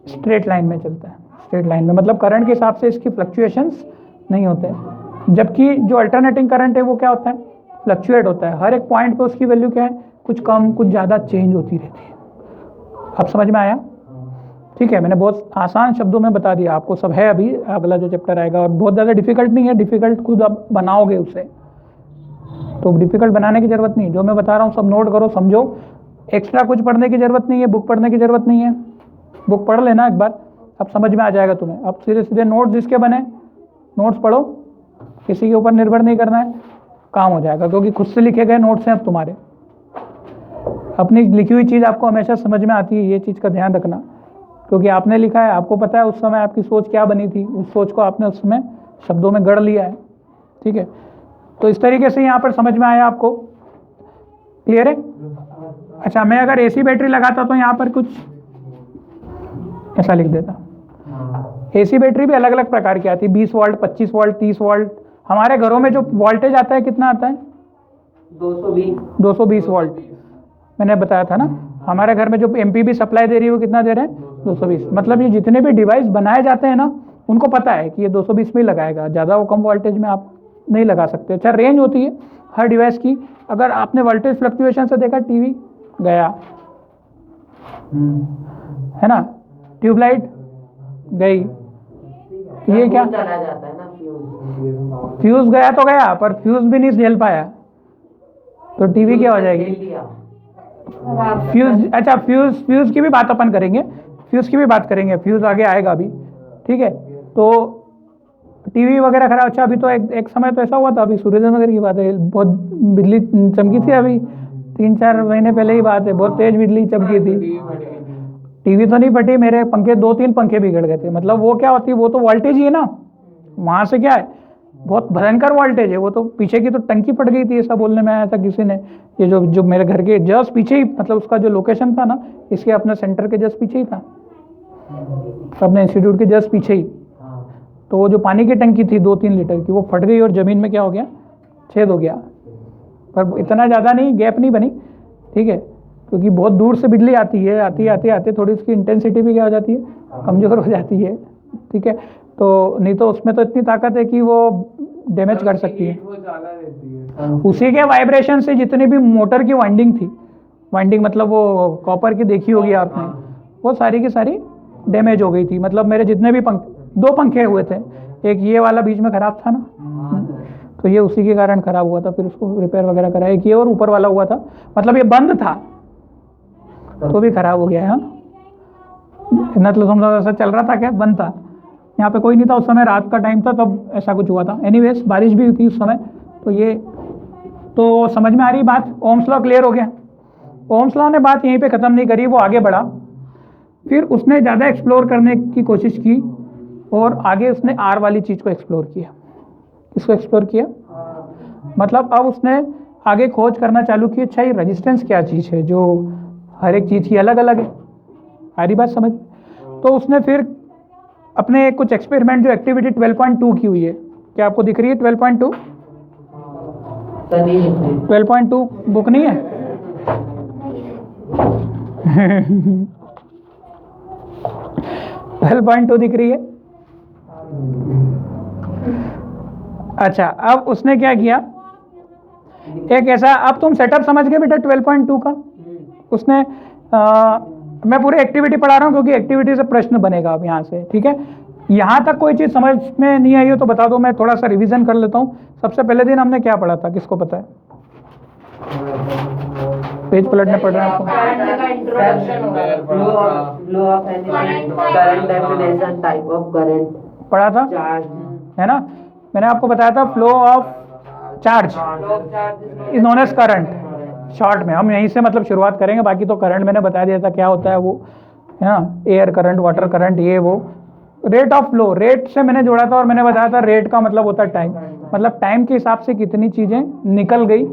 स्ट्रेट लाइन में चलता है। स्ट्रेट लाइन में मतलब करंट के हिसाब से इसकी फ्लक्चुएशंस नहीं होते हैं, जबकि जो अल्टरनेटिंग करंट है वो क्या होता है? फ्लक्चुएट होता है। हर एक पॉइंट पे उसकी वैल्यू क्या है? कुछ कम कुछ ज़्यादा चेंज होती रहती है। अब समझ में आया? ठीक है, मैंने बहुत आसान शब्दों में बता दिया आपको, सब है अभी अगला जो चैप्टर आएगा, और बहुत ज़्यादा डिफिकल्ट नहीं है, डिफिकल्ट खुद आप बनाओगे उसे, तो डिफिकल्ट बनाने की ज़रूरत नहीं, जो मैं बता रहा हूँ सब नोट करो, समझो, एक्स्ट्रा कुछ पढ़ने की ज़रूरत नहीं है, बुक पढ़ने की ज़रूरत नहीं है, बुक पढ़ लेना एक बार, अब समझ में आ जाएगा तुम्हें। अब सीधे सीधे नोट्स जिसके बने नोट्स पढ़ो, किसी के ऊपर निर्भर नहीं करना है, काम हो जाएगा, क्योंकि खुद से लिखे गए नोट्स हैं अब तुम्हारे। अपनी लिखी हुई चीज़ आपको हमेशा समझ में आती है, ये चीज़ का ध्यान रखना, क्योंकि आपने लिखा है, आपको पता है उस समय आपकी सोच क्या बनी थी, उस सोच को आपने उस समय शब्दों में गढ़ लिया है। ठीक है, तो इस तरीके से यहाँ पर समझ में आया आपको, क्लियर है? अच्छा, मैं अगर एसी बैटरी लगाता तो यहाँ पर कुछ ऐसा लिख देता। एसी बैटरी भी अलग अलग प्रकार की आती है, 20 वोल्ट, 25 वोल्ट, 30 वोल्ट। हमारे घरों में जो वोल्टेज आता है कितना आता है? 220 वोल्ट। मैंने बताया था ना, हमारे घर में जो एमपीबी सप्लाई दे रही है वो कितना दे रहे हैं? 220। मतलब ये जितने भी डिवाइस बनाए जाते हैं ना, उनको पता है कि ये 220 में ही लगाएगा, ज़्यादा वो कम वोल्टेज में आप नहीं लगा सकते। अच्छा, रेंज होती है हर डिवाइस की। अगर आपने वोल्टेज फ्लक्चुएशन से देखा, टीवी गया है ना, ट्यूबलाइट गई, ये क्या चला जाता है ना फ्यूज गया तो गया, पर फ्यूज भी नहीं झेल पाया तो टीवी क्या हो जाएगी? फ्यूज, अच्छा फ्यूज की भी बात अपन करेंगे, फ्यूज की भी बात करेंगे, फ्यूज आगे आएगा अभी। ठीक है, तो टीवी वगैरह खराब। अच्छा, अभी तो एक समय तो ऐसा हुआ था, अभी सूर्यनगर की बात है, बहुत बिजली चमकी थी, अभी 3-4 महीने पहले ही बात है, बहुत तेज बिजली चमकी थी। टीवी तो नहीं फटी, मेरे पंखे 2-3 पंखे बिगड़ गए थे। मतलब वो क्या होती है, वो तो वोल्टेज ही है ना, वहाँ से क्या है, बहुत भयंकर वोल्टेज है वो तो। पीछे की तो टंकी फट गई थी, ऐसा बोलने में आया था किसी ने। ये जो मेरे घर के जस्ट पीछे ही, मतलब उसका जो लोकेशन था ना, इसके अपने सेंटर के जस्ट पीछे ही था, अपने इंस्टीट्यूट के जस्ट पीछे ही। तो वो जो पानी की टंकी थी 2-3 लीटर की, वो फट गई और ज़मीन में क्या हो गया, छेद हो गया। पर इतना ज़्यादा नहीं, गैप नहीं बनी। ठीक है, क्योंकि बहुत दूर से बिजली आती है, आते थोड़ी उसकी इंटेंसिटी भी क्या हो जाती है, कमज़ोर हो जाती है। ठीक है, तो नहीं तो उसमें तो इतनी ताकत है कि वो डैमेज कर सकती है। उसी के वाइब्रेशन से जितनी भी मोटर की वाइंडिंग थी, वाइंडिंग मतलब वो कॉपर की देखी होगी आपने, वो सारी की सारी डैमेज हो गई थी। मतलब मेरे जितने भी 2 पंखे हुए थे, एक ये वाला बीच में ख़राब था ना, तो ये उसी के कारण ख़राब हुआ था, फिर उसको रिपेयर वगैरह करा। एक ये और ऊपर वाला हुआ था, मतलब ये बंद था तो भी ख़राब हो गया है। मतलब समझो ऐसा चल रहा था क्या, बंद था, यहाँ पे कोई नहीं था उस समय, रात का टाइम था, तब ऐसा कुछ हुआ था। एनीवेज, बारिश भी हुई थी उस समय। तो ये तो समझ में आ रही बात, ओम्स लॉ क्लियर हो गया। ओम्स लॉ ने बात यहीं पे ख़त्म नहीं करी, वो आगे बढ़ा, फिर उसने ज़्यादा एक्सप्लोर करने की कोशिश की और आगे उसने आर वाली चीज़ को एक्सप्लोर किया। किसको एक्सप्लोर किया? मतलब अब उसने आगे खोज करना चालू की, अच्छा ये रेजिस्टेंस क्या चीज़ है जो हर एक चीज़ की अलग अलग है। आ रही बात समझ? तो उसने फिर अपने कुछ एक्सपेरिमेंट, जो एक्टिविटी 12.2 की हुई है, क्या आपको दिख रही है 12.2? 12.2 बुक नहीं है? 12.2 दिख रही है? अच्छा, अब उसने क्या किया, एक ऐसा, अब तुम सेटअप समझ गए बेटा 12.2 का। उसने मैं पूरी एक्टिविटी पढ़ा रहा हूँ क्योंकि एक्टिविटी से प्रश्न बनेगा अब यहाँ से। ठीक है, यहाँ तक कोई चीज़ समझ में नहीं आई हो तो बता दो, मैं थोड़ा सा रिवीजन कर लेता हूँ। सबसे पहले दिन हमने क्या पढ़ा था, किसको पता है? पेज पलटने पड़ रहा है आपको। पढ़ा था है ना, मैंने आपको बताया था flow of charge is known as current. Short में हम यहीं से मतलब शुरुआत करेंगे, बाकी तो करंट मैंने बता दिया था क्या होता है वो, है ना, एयर करंट, वाटर करंट, ये वो। रेट ऑफ फ्लो, रेट से मैंने जोड़ा था और मैंने बताया था रेट का मतलब होता है टाइम, मतलब टाइम के हिसाब से कितनी चीज़ें निकल गई,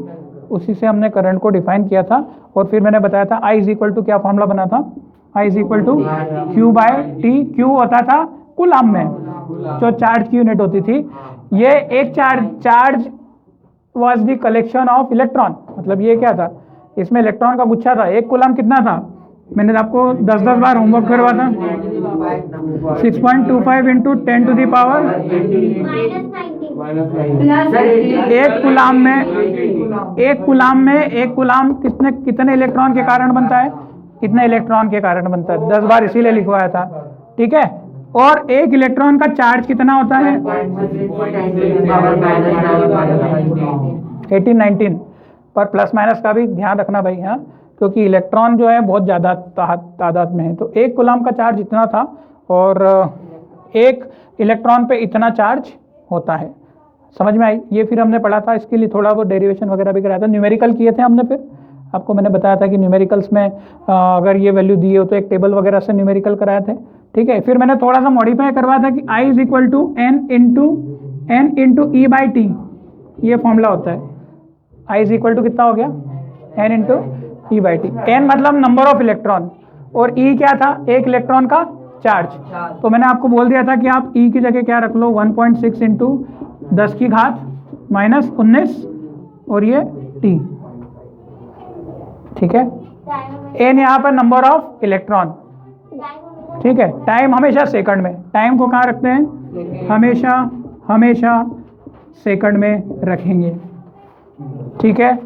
उसी से हमने करंट को डिफाइन किया था। और फिर मैंने बताया था I इज इक्वल टू, क्या फॉर्मूला बना था, I is equal to Q/T। Q होता था कूलम में, जो चार्ज की यूनिट होती थी। ये एक charge was the collection of electron, मतलब ये क्या था, इसमें इलेक्ट्रॉन का गुच्छा था। एक कूलम कितना था, मैंने आपको 10-10 बार होमवर्क करवा था, 6.25 × 10⁻⁻⁻⁻⁻⁻⁻⁻⁻⁻⁻⁻⁻⁻⁻⁻⁻⁻⁻⁻⁻⁻⁻⁻⁻⁻⁻⁻⁻ एक कूलाम कितने इलेक्ट्रॉन के कारण बनता है? कितने इलेक्ट्रॉन के कारण बनता है? 10 बार इसीलिए लिखवाया था, ठीक है। और एक इलेक्ट्रॉन का चार्ज कितना होता है? 18-19 पर प्लस माइनस का भी ध्यान रखना भाई, हाँ, क्योंकि इलेक्ट्रॉन जो है बहुत ज़्यादा तादाद में है। तो एक कूलाम का चार्ज इतना था और एक इलेक्ट्रॉन पे इतना चार्ज होता है। समझ में आई? ये फिर हमने पढ़ा था, इसके लिए थोड़ा बहुत डेरिवेशन वगैरह भी कराया था, न्यूमेरिकल किए थे हमने। फिर आपको मैंने बताया था कि न्यूमेरिकल्स में अगर ये वैल्यू दी हो तो एक टेबल वगैरह से न्यूमेरिकल कराए थे, ठीक है। फिर मैंने थोड़ा सा मॉडिफाई करवाया था कि I is equal to n into E by T, ये फॉर्मूला होता है। I इज इक्वल टू कितना हो गया? n into E by T. n मतलब नंबर ऑफ इलेक्ट्रॉन और e क्या था? एक इलेक्ट्रॉन का चार्ज। तो मैंने आपको बोल दिया था कि आप e की जगह क्या रख लो? 1.6 इंटू 10 की घात माइनस 19 और ये t, ठीक है। n यहाँ पर नंबर ऑफ इलेक्ट्रॉन, ठीक है। टाइम हमेशा सेकंड में, टाइम को कहाँ रखते हैं? हमेशा सेकंड में रखेंगे, ठीक है।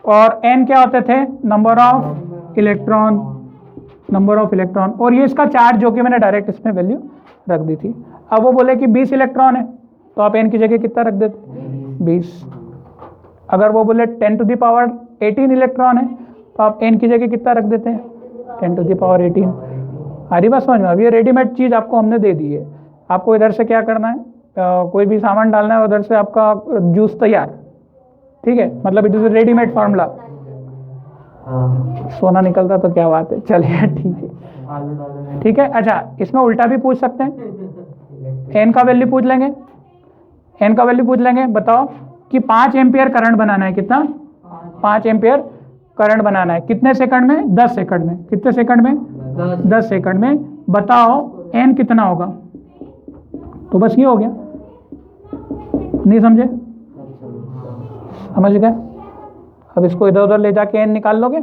और n क्या होते थे? नंबर ऑफ इलेक्ट्रॉन और ये इसका चार्ज जो कि मैंने डायरेक्ट इसमें वैल्यू रख दी थी। अब वो बोले कि 20 इलेक्ट्रॉन है तो आप n की जगह कितना रख देते? 20। अगर वो बोले 10 टू द पावर 18 इलेक्ट्रॉन है तो आप n की जगह कितना रख देते हैं? 10 टू द पावर 18। आ रही बात समझ में? अब ये रेडीमेड चीज़ आपको हमने दे दी है, आपको इधर से क्या करना है? कोई भी सामान डालना है, उधर से आपका जूस तैयार, ठीक है। मतलब इट इज रेडीमेड फार्मूला। सोना निकलता तो क्या बात है, चलिए ठीक है। अच्छा, इसमें उल्टा भी पूछ सकते हैं, n का वैल्यू पूछ लेंगे। बताओ कि 5 एम्पियर करंट बनाना है। कितना? 5 एम्पियर करंट बनाना है। कितने सेकंड में? 10 सेकंड में। कितने सेकंड में? 10 सेकंड में। बताओ n कितना होगा? तो बस ये हो गया। नहीं समझे? समझ गए? अब इसको इधर उधर ले जाके n निकाल लोगे?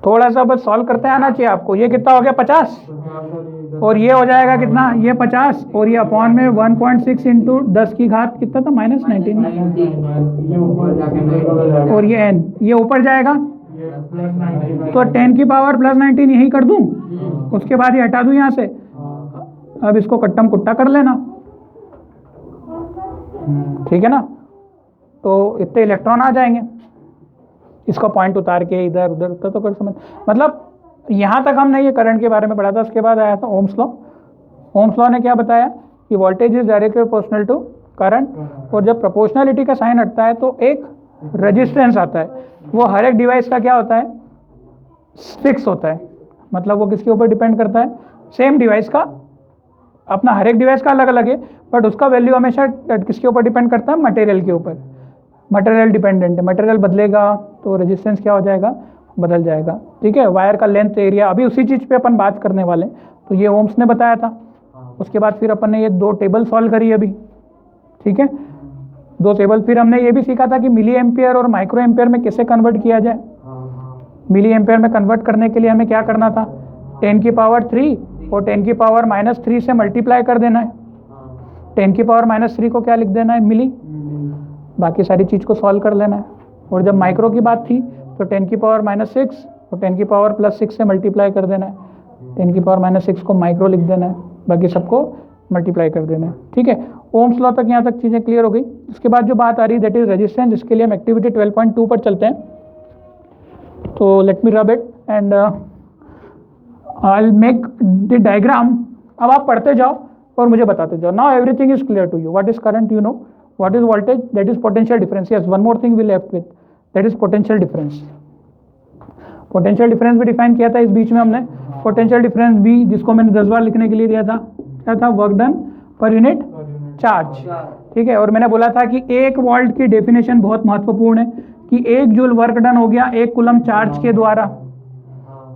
थोड़ा सा बस सॉल्व करते आना चाहिए आपको। ये कितना हो गया? 50 और ये हो जाएगा कितना? ये 50 और ये अपॉन में 1.6 इंटू 10 की घात कितना था? माइनस 19 और ये n ये ऊपर जाएगा तो 10 की पावर प्लस 19 यही कर दूं, उसके बाद ये हटा दूं यहाँ से। अब इसको कट्टम कुट्टा कर लेना, ठीक है ना। तो इतने इलेक्ट्रॉन आ जाएंगे। इसका पॉइंट उतार के इधर उधर उधर तो कर समझ, मतलब यहाँ तक हमने ये करंट के बारे में पढ़ा था। उसके बाद आया था ओम्स लॉ। ओम्स लॉ ने क्या बताया कि voltage is directly proportional to current, और जब प्रोपोर्शनलिटी का साइन हटता है तो एक रेजिस्टेंस आता है। वो हर एक डिवाइस का क्या होता है? फिक्स होता है। मतलब वो किसके ऊपर डिपेंड करता है? सेम डिवाइस का, अपना हर एक डिवाइस का अलग अलग है, बट उसका वैल्यू हमेशा किसके ऊपर डिपेंड करता है? मटेरियल के ऊपर। मटेरियल डिपेंडेंट है। मटेरियल बदलेगा तो रेजिस्टेंस क्या हो जाएगा? बदल जाएगा, ठीक है। वायर का लेंथ, एरिया, अभी उसी चीज़ पे अपन बात करने वाले। तो ये ओम्स ने बताया था। उसके बाद फिर अपन ने ये 2 टेबल सॉल्व करी अभी, ठीक है। 2 टेबल। फिर हमने ये भी सीखा था कि मिली एम्पियर और माइक्रो एम्पियर में कैसे कन्वर्ट किया जाए। मिली एम्पियर में कन्वर्ट करने के लिए हमें क्या करना था? 10 की पावर 3 और 10 की पावर माइनस 3 से मल्टीप्लाई कर देना है। 10 की पावर माइनस 3 को क्या लिख देना है? मिली। बाकी सारी चीज़ को सॉल्व कर लेना है। और जब माइक्रो की बात थी तो 10 की पावर माइनस 6 और 10 की पावर प्लस 6 से मल्टीप्लाई कर देना है। 10 की पावर माइनस 6 को माइक्रो लिख देना है, बाकी सबको मल्टीप्लाई कर देना है, ठीक है। ओम्स लॉ तक यहाँ तक चीज़ें क्लियर हो गई। उसके बाद जो बात आ रही है दैट इज रेजिस्टेंस, इसके लिए हम एक्टिविटी 12.2 पर चलते हैं। तो let me rub it and I will make the diagram. अब आप पढ़ते जाओ और मुझे बताते जाओ। Now everything is clear to you. What is current? You know. What is voltage? That is potential difference. Yes, one more thing we left with, that is potential difference. Potential difference भी define किया था इस बीच में हमने। Potential difference भी, जिसको मैंने 10 बार लिखने के लिए दिया था, क्या था? Work done per unit charge, ठीक है। और मैंने बोला था कि 1 वोल्ट की डेफिनेशन बहुत महत्वपूर्ण है कि 1 जूल वर्क डन हो गया 1 कूलम चार्ज के द्वारा,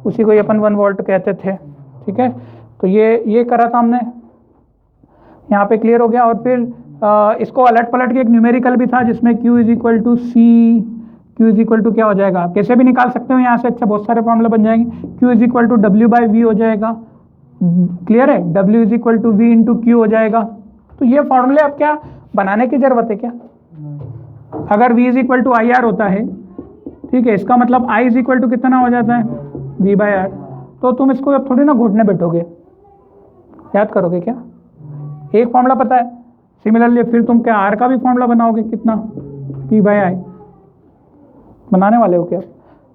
उसी को अपन 1 वोल्ट कहते थे, ठीक है। तो ये करा था हमने, यहाँ पे क्लियर हो गया। और फिर इसको अलट पलट के एक न्यूमेरिकल भी था जिसमें Q is equal to C, Q is equal to क्या हो जाएगा? आप कैसे भी निकाल सकते हो यहाँ से। अच्छा, बहुत सारे फॉर्मूला बन जाएंगे। Q is equal to W by V हो जाएगा, क्लियर है। W is equal to V into Q हो जाएगा। तो ये फॉर्मूले अब क्या बनाने की ज़रूरत है क्या? अगर V is to I R होता है, ठीक है, इसका मतलब I इज टू कितना हो जाता है V/R। तो तुम इसको अब थोड़ी ना घोटने बैठोगे, याद करोगे क्या? एक फॉर्मूला पता है, सिमिलरली फिर तुम क्या R का भी फॉर्मूला बनाओगे कितना P/I बनाने वाले हो क्या?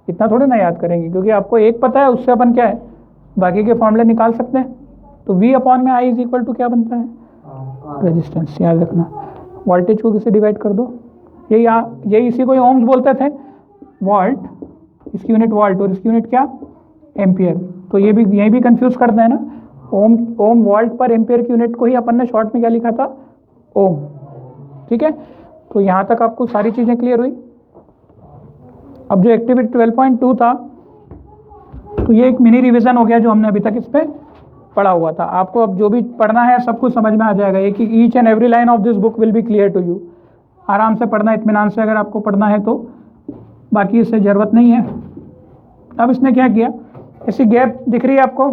इतना थोड़ी ना याद करेंगे, क्योंकि आपको एक पता है, उससे अपन क्या है बाकी के फॉर्मूले निकाल सकते हैं। तो V/I इज टू क्या बनता है रेजिस्टेंस, याद रखना। वोल्टेज को किसे डिवाइड कर दो, यही इसी को ओम्स बोलते थे, वोल्ट, इसकी यूनिट वोल्ट और इसकी यूनिट क्या एम्पियर। तो ये भी यही भी कंफ्यूज करते हैं ना, ओम वोल्ट पर एम्पियर की यूनिट को ही अपन ने शॉर्ट में क्या लिखा था ओम। ठीक है, तो यहाँ तक आपको सारी चीज़ें क्लियर हुई। अब जो एक्टिविटी 12.2 था, तो ये एक मिनी रिवीजन हो गया जो हमने अभी तक इस पर पढ़ा हुआ था। आपको अब जो भी पढ़ना है सब कुछ समझ में आ जाएगा, एक each and every line of this book will be clear to you. आराम से पढ़ना, इत्मीनान से अगर आपको पढ़ना है तो, बाकी इससे ज़रूरत नहीं है। अब इसने क्या किया, ऐसी गैप दिख रही है आपको,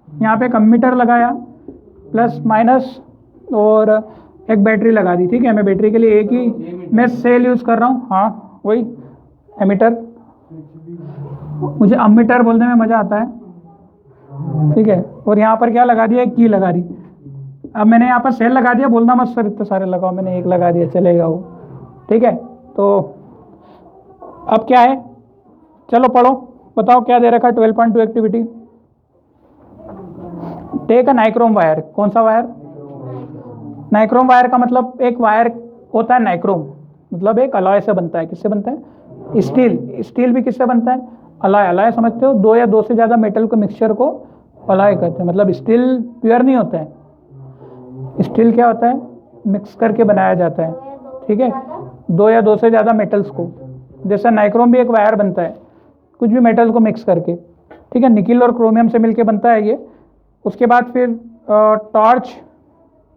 यहाँ पे एक अम्मीटर लगाया प्लस माइनस और एक बैटरी लगा दी। ठीक है, मैं बैटरी के लिए एक ही मैं सेल यूज़ कर रहा हूँ, हाँ वही एमीटर, मुझे अम्मीटर बोलने में मज़ा आता है। ठीक है, और यहाँ पर क्या लगा दिया, एक की लगा दी। अब मैंने यहाँ पर सेल लगा दिया, बोलना मत सर इतने सारे लगाओ, मैंने एक लगा दिया, चलेगा वो। ठीक है, तो अब क्या है, चलो पढ़ो, बताओ क्या दे रखा है 12.2 activity. Take a nichrome wire, कौन सा वायर, नाइक्रोम वायर का मतलब एक वायर होता है नाइक्रोम, मतलब एक अलॉय से बनता है। किससे बनता है, स्टील भी किससे बनता है, अलॉय समझते हो, दो या दो से ज़्यादा मेटल को मिक्सचर को अलॉय कहते हैं। मतलब स्टील प्योर नहीं होता है, स्टील क्या होता है मिक्स करके बनाया जाता है। ठीक है, दो या दो से ज़्यादा मेटल्स को, जैसा नाइक्रोम भी एक वायर बनता है कुछ भी मेटल्स को मिक्स करके। ठीक है, निकिल और क्रोमियम से मिलके बनता है ये। उसके बाद फिर टॉर्च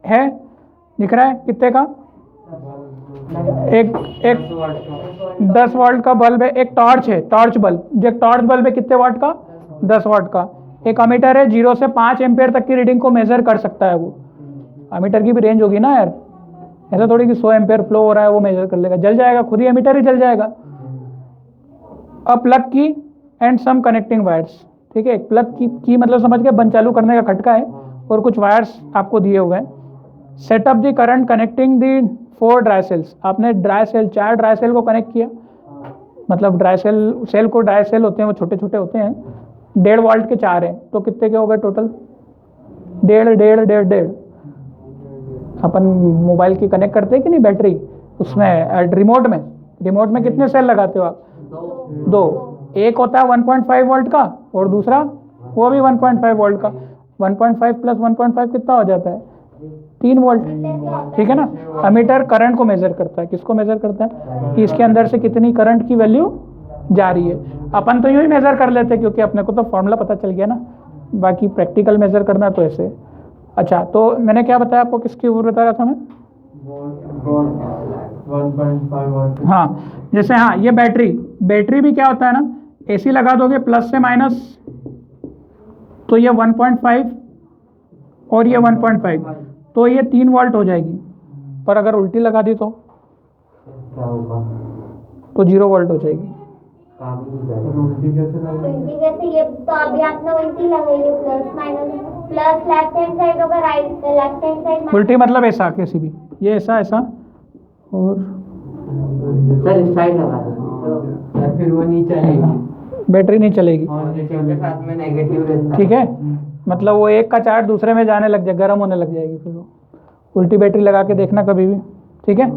है, दिख रहा है कितने का, एक 10 वोल्ट का बल्ब है, एक टॉर्च है, टॉर्च बल्ब, जो टॉर्च बल्ब है कितने वाट का, 10 वाट का। एक अमीटर है, 0 से 5 एम्पियर तक की रीडिंग को मेजर कर सकता है वो। अमीटर की भी रेंज होगी ना यार, ऐसा थोड़ी कि 100 एम्पियर फ्लो हो रहा है वो मेजर कर लेगा, जल जाएगा, खुद ही एमीटर ही जल जाएगा। अब प्लग की एंड सम कनेक्टिंग वायर्स। ठीक है, प्लग की मतलब समझ के बंद चालू करने का खटका है, और कुछ वायर्स आपको दिए हुए हैं। Setup the current connecting the 4 dry cells, आपने ड्राई सेल 4 ड्राई सेल को कनेक्ट किया, मतलब ड्राई सेल को ड्राई सेल होते हैं वो छोटे छोटे होते हैं, 1.5 वोल्ट के 4 हैं, तो कितने के हो गए टोटल, 1.5 अपन मोबाइल की कनेक्ट करते हैं कि नहीं बैटरी, उसमें रिमोट में कितने सेल लगाते हो आप, 2, एक होता है 1.5 वोल्ट का और दूसरा वो भी 1.5 वोल्ट का। 1.5 प्लस 1.5 कितना हो जाता है, 3 वोल्ट। ठीक है ना, अमीटर करंट को मेजर करता है, किसको मेजर करता है कि इसके अंदर से कितनी करंट की वैल्यू जा रही है। अपन तो यूं ही मेजर कर लेते हैं क्योंकि अपने को तो फॉर्मूला पता चल गया ना, बाकी प्रैक्टिकल मेजर करना तो ऐसे। अच्छा, तो मैंने क्या बताया आपको, किसके ऊपर बता रहा था मैं, 1.5 वोल्ट। हाँ, जैसे हाँ ये बैटरी भी क्या होता है ना, एसी लगा दोगे प्लस से माइनस, तो ये 1.5 और ये 1.5, तो ये 3 वोल्ट हो जाएगी। पर अगर उल्टी लगा दी तो 0 वोल्ट हो जाएगी। उल्टी कैसे लगा? उल्टी कैसे, ये तो अभी आपने उल्टी लगाई है, plus minus, plus left hand side होगा, राइट लेफ्ट हैंड साइड उल्टी मतलब ऐसा, कैसी भी, ये ऐसा और सर इस साइड लगा दो, या फिर वो नहीं चलेगी, बैटरी नहीं चलेगी। के साथ में नेगेटिव रहता है। ठीक है, मतलब वो एक का चार्ज दूसरे में जाने लग जाए, गर्म होने लग जाएगी, फिर वो उल्टी बैटरी लगा के देखना कभी भी। ठीक है,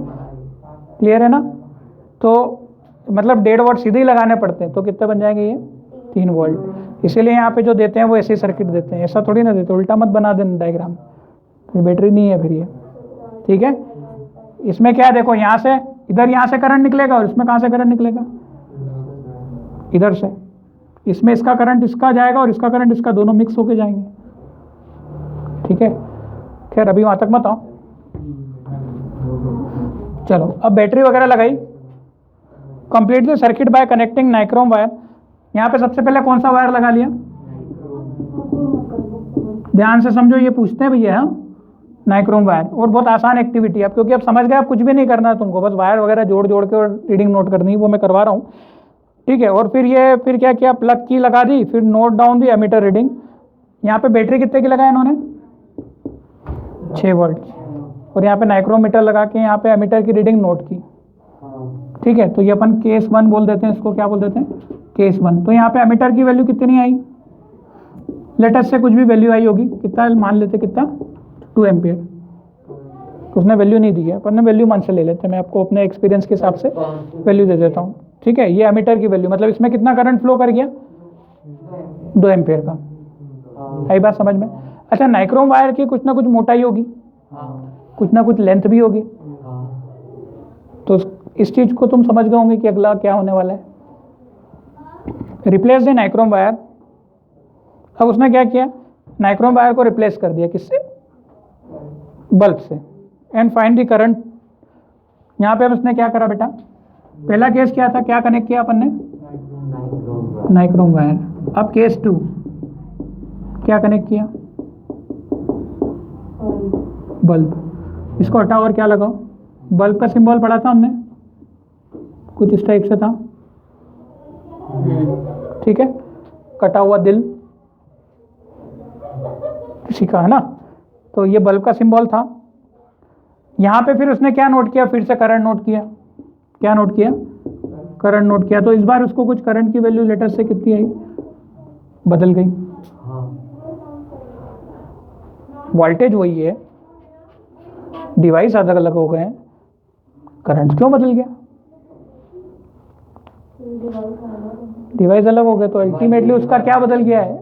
क्लियर है ना। तो मतलब 1.5 वोल्ट सीधे ही लगाने पड़ते हैं, तो कितने बन जाएंगे ये 3 वोल्ट। इसीलिए यहाँ पे जो देते हैं वो ऐसे सर्किट देते हैं, ऐसा थोड़ी ना देते, उल्टा मत बना देना डायग्राम, तो बैटरी नहीं है फिर ये। ठीक है, इसमें क्या है देखो, यहाँ से इधर, यहाँ से करंट निकलेगा और इसमें कहाँ से करंट निकलेगा, इधर से। इसमें इसका करंट इसका जाएगा और इसका करंट इसका, दोनों मिक्स होके जाएंगे। ठीक है, खैर अभी वहाँ तक मत आओ। चलो, अब बैटरी वगैरह लगाई, complete the circuit by connecting nichrome wire. यहाँ पे सबसे पहले कौन सा वायर लगा लिया, ध्यान से समझो, ये पूछते हैं भैया, नाइक्रोम वायर, और बहुत आसान एक्टिविटी है अब, क्योंकि अब समझ गए, अब कुछ भी नहीं करना है तुमको, बस वायर वगैरह जोड़ जोड़ के और रीडिंग नोट करनी है, वो मैं करवा रहा हूँ, ठीक है। और फिर क्या किया, प्लग की लगा दी, फिर note down the ammeter reading. यहाँ पे बैटरी कितने की लगाया इन्होंने, 6 वोल्ट, और यहाँ पे नाइक्रोमीटर लगा के यहाँ पे एमीटर की रीडिंग नोट की, ठीक है। तो ये अपन केस 1 बोल देते हैं, इसको क्या बोल देते हैं, केस 1। तो यहाँ पे एमीटर की वैल्यू कितनी आई, लेटेस्ट से कुछ भी वैल्यू आई होगी, कितना मान लेते, कितना 2 एम्पियर, उसने वैल्यू नहीं दी है, अपन ने वैल्यू मान से ले लेते हैं, मैं आपको अपने एक्सपीरियंस के हिसाब से वैल्यू दे देता हूँ, ठीक है। ये एमीटर की वैल्यू, मतलब इसमें कितना करंट फ्लो कर गया, 2 एम्पियर का, आई बात समझ में। अच्छा, नाइक्रोम वायर की कुछ ना कुछ मोटाई होगी, कुछ ना कुछ लेंथ भी होगी, तो इस चीज को तुम समझ गए होंगे कि अगला क्या होने वाला है। रिप्लेस द नाइक्रोम वायर, अब उसने क्या किया, नाइक्रोम वायर को रिप्लेस कर दिया, किससे, बल्ब से, एंड फाइंड द करंट। यहाँ पे अब उसने क्या करा बेटा, पहला केस क्या था, क्या कनेक्ट किया अपन ने, नाइक्रोम वायर। अब केस 2 क्या कनेक्ट किया, बल्ब। इसको हटाओ और क्या लगाओ, बल्ब का सिंबल पढ़ा था हमने, कुछ इस टाइप से था, ठीक है, कटा हुआ दिल सीखा है ना, तो ये बल्ब का सिंबल था। यहाँ पे फिर उसने क्या नोट किया, फिर से करंट नोट किया, क्या नोट किया, करंट नोट किया। तो इस बार उसको कुछ करंट की वैल्यू लेटर से कितनी आई, बदल गई, वोल्टेज वही है, डिवाइस अलग अलग हो गए हैं, करंट क्यों बदल गया, डिवाइस अलग हो गया, तो अल्टीमेटली उसका क्या बदल गया है,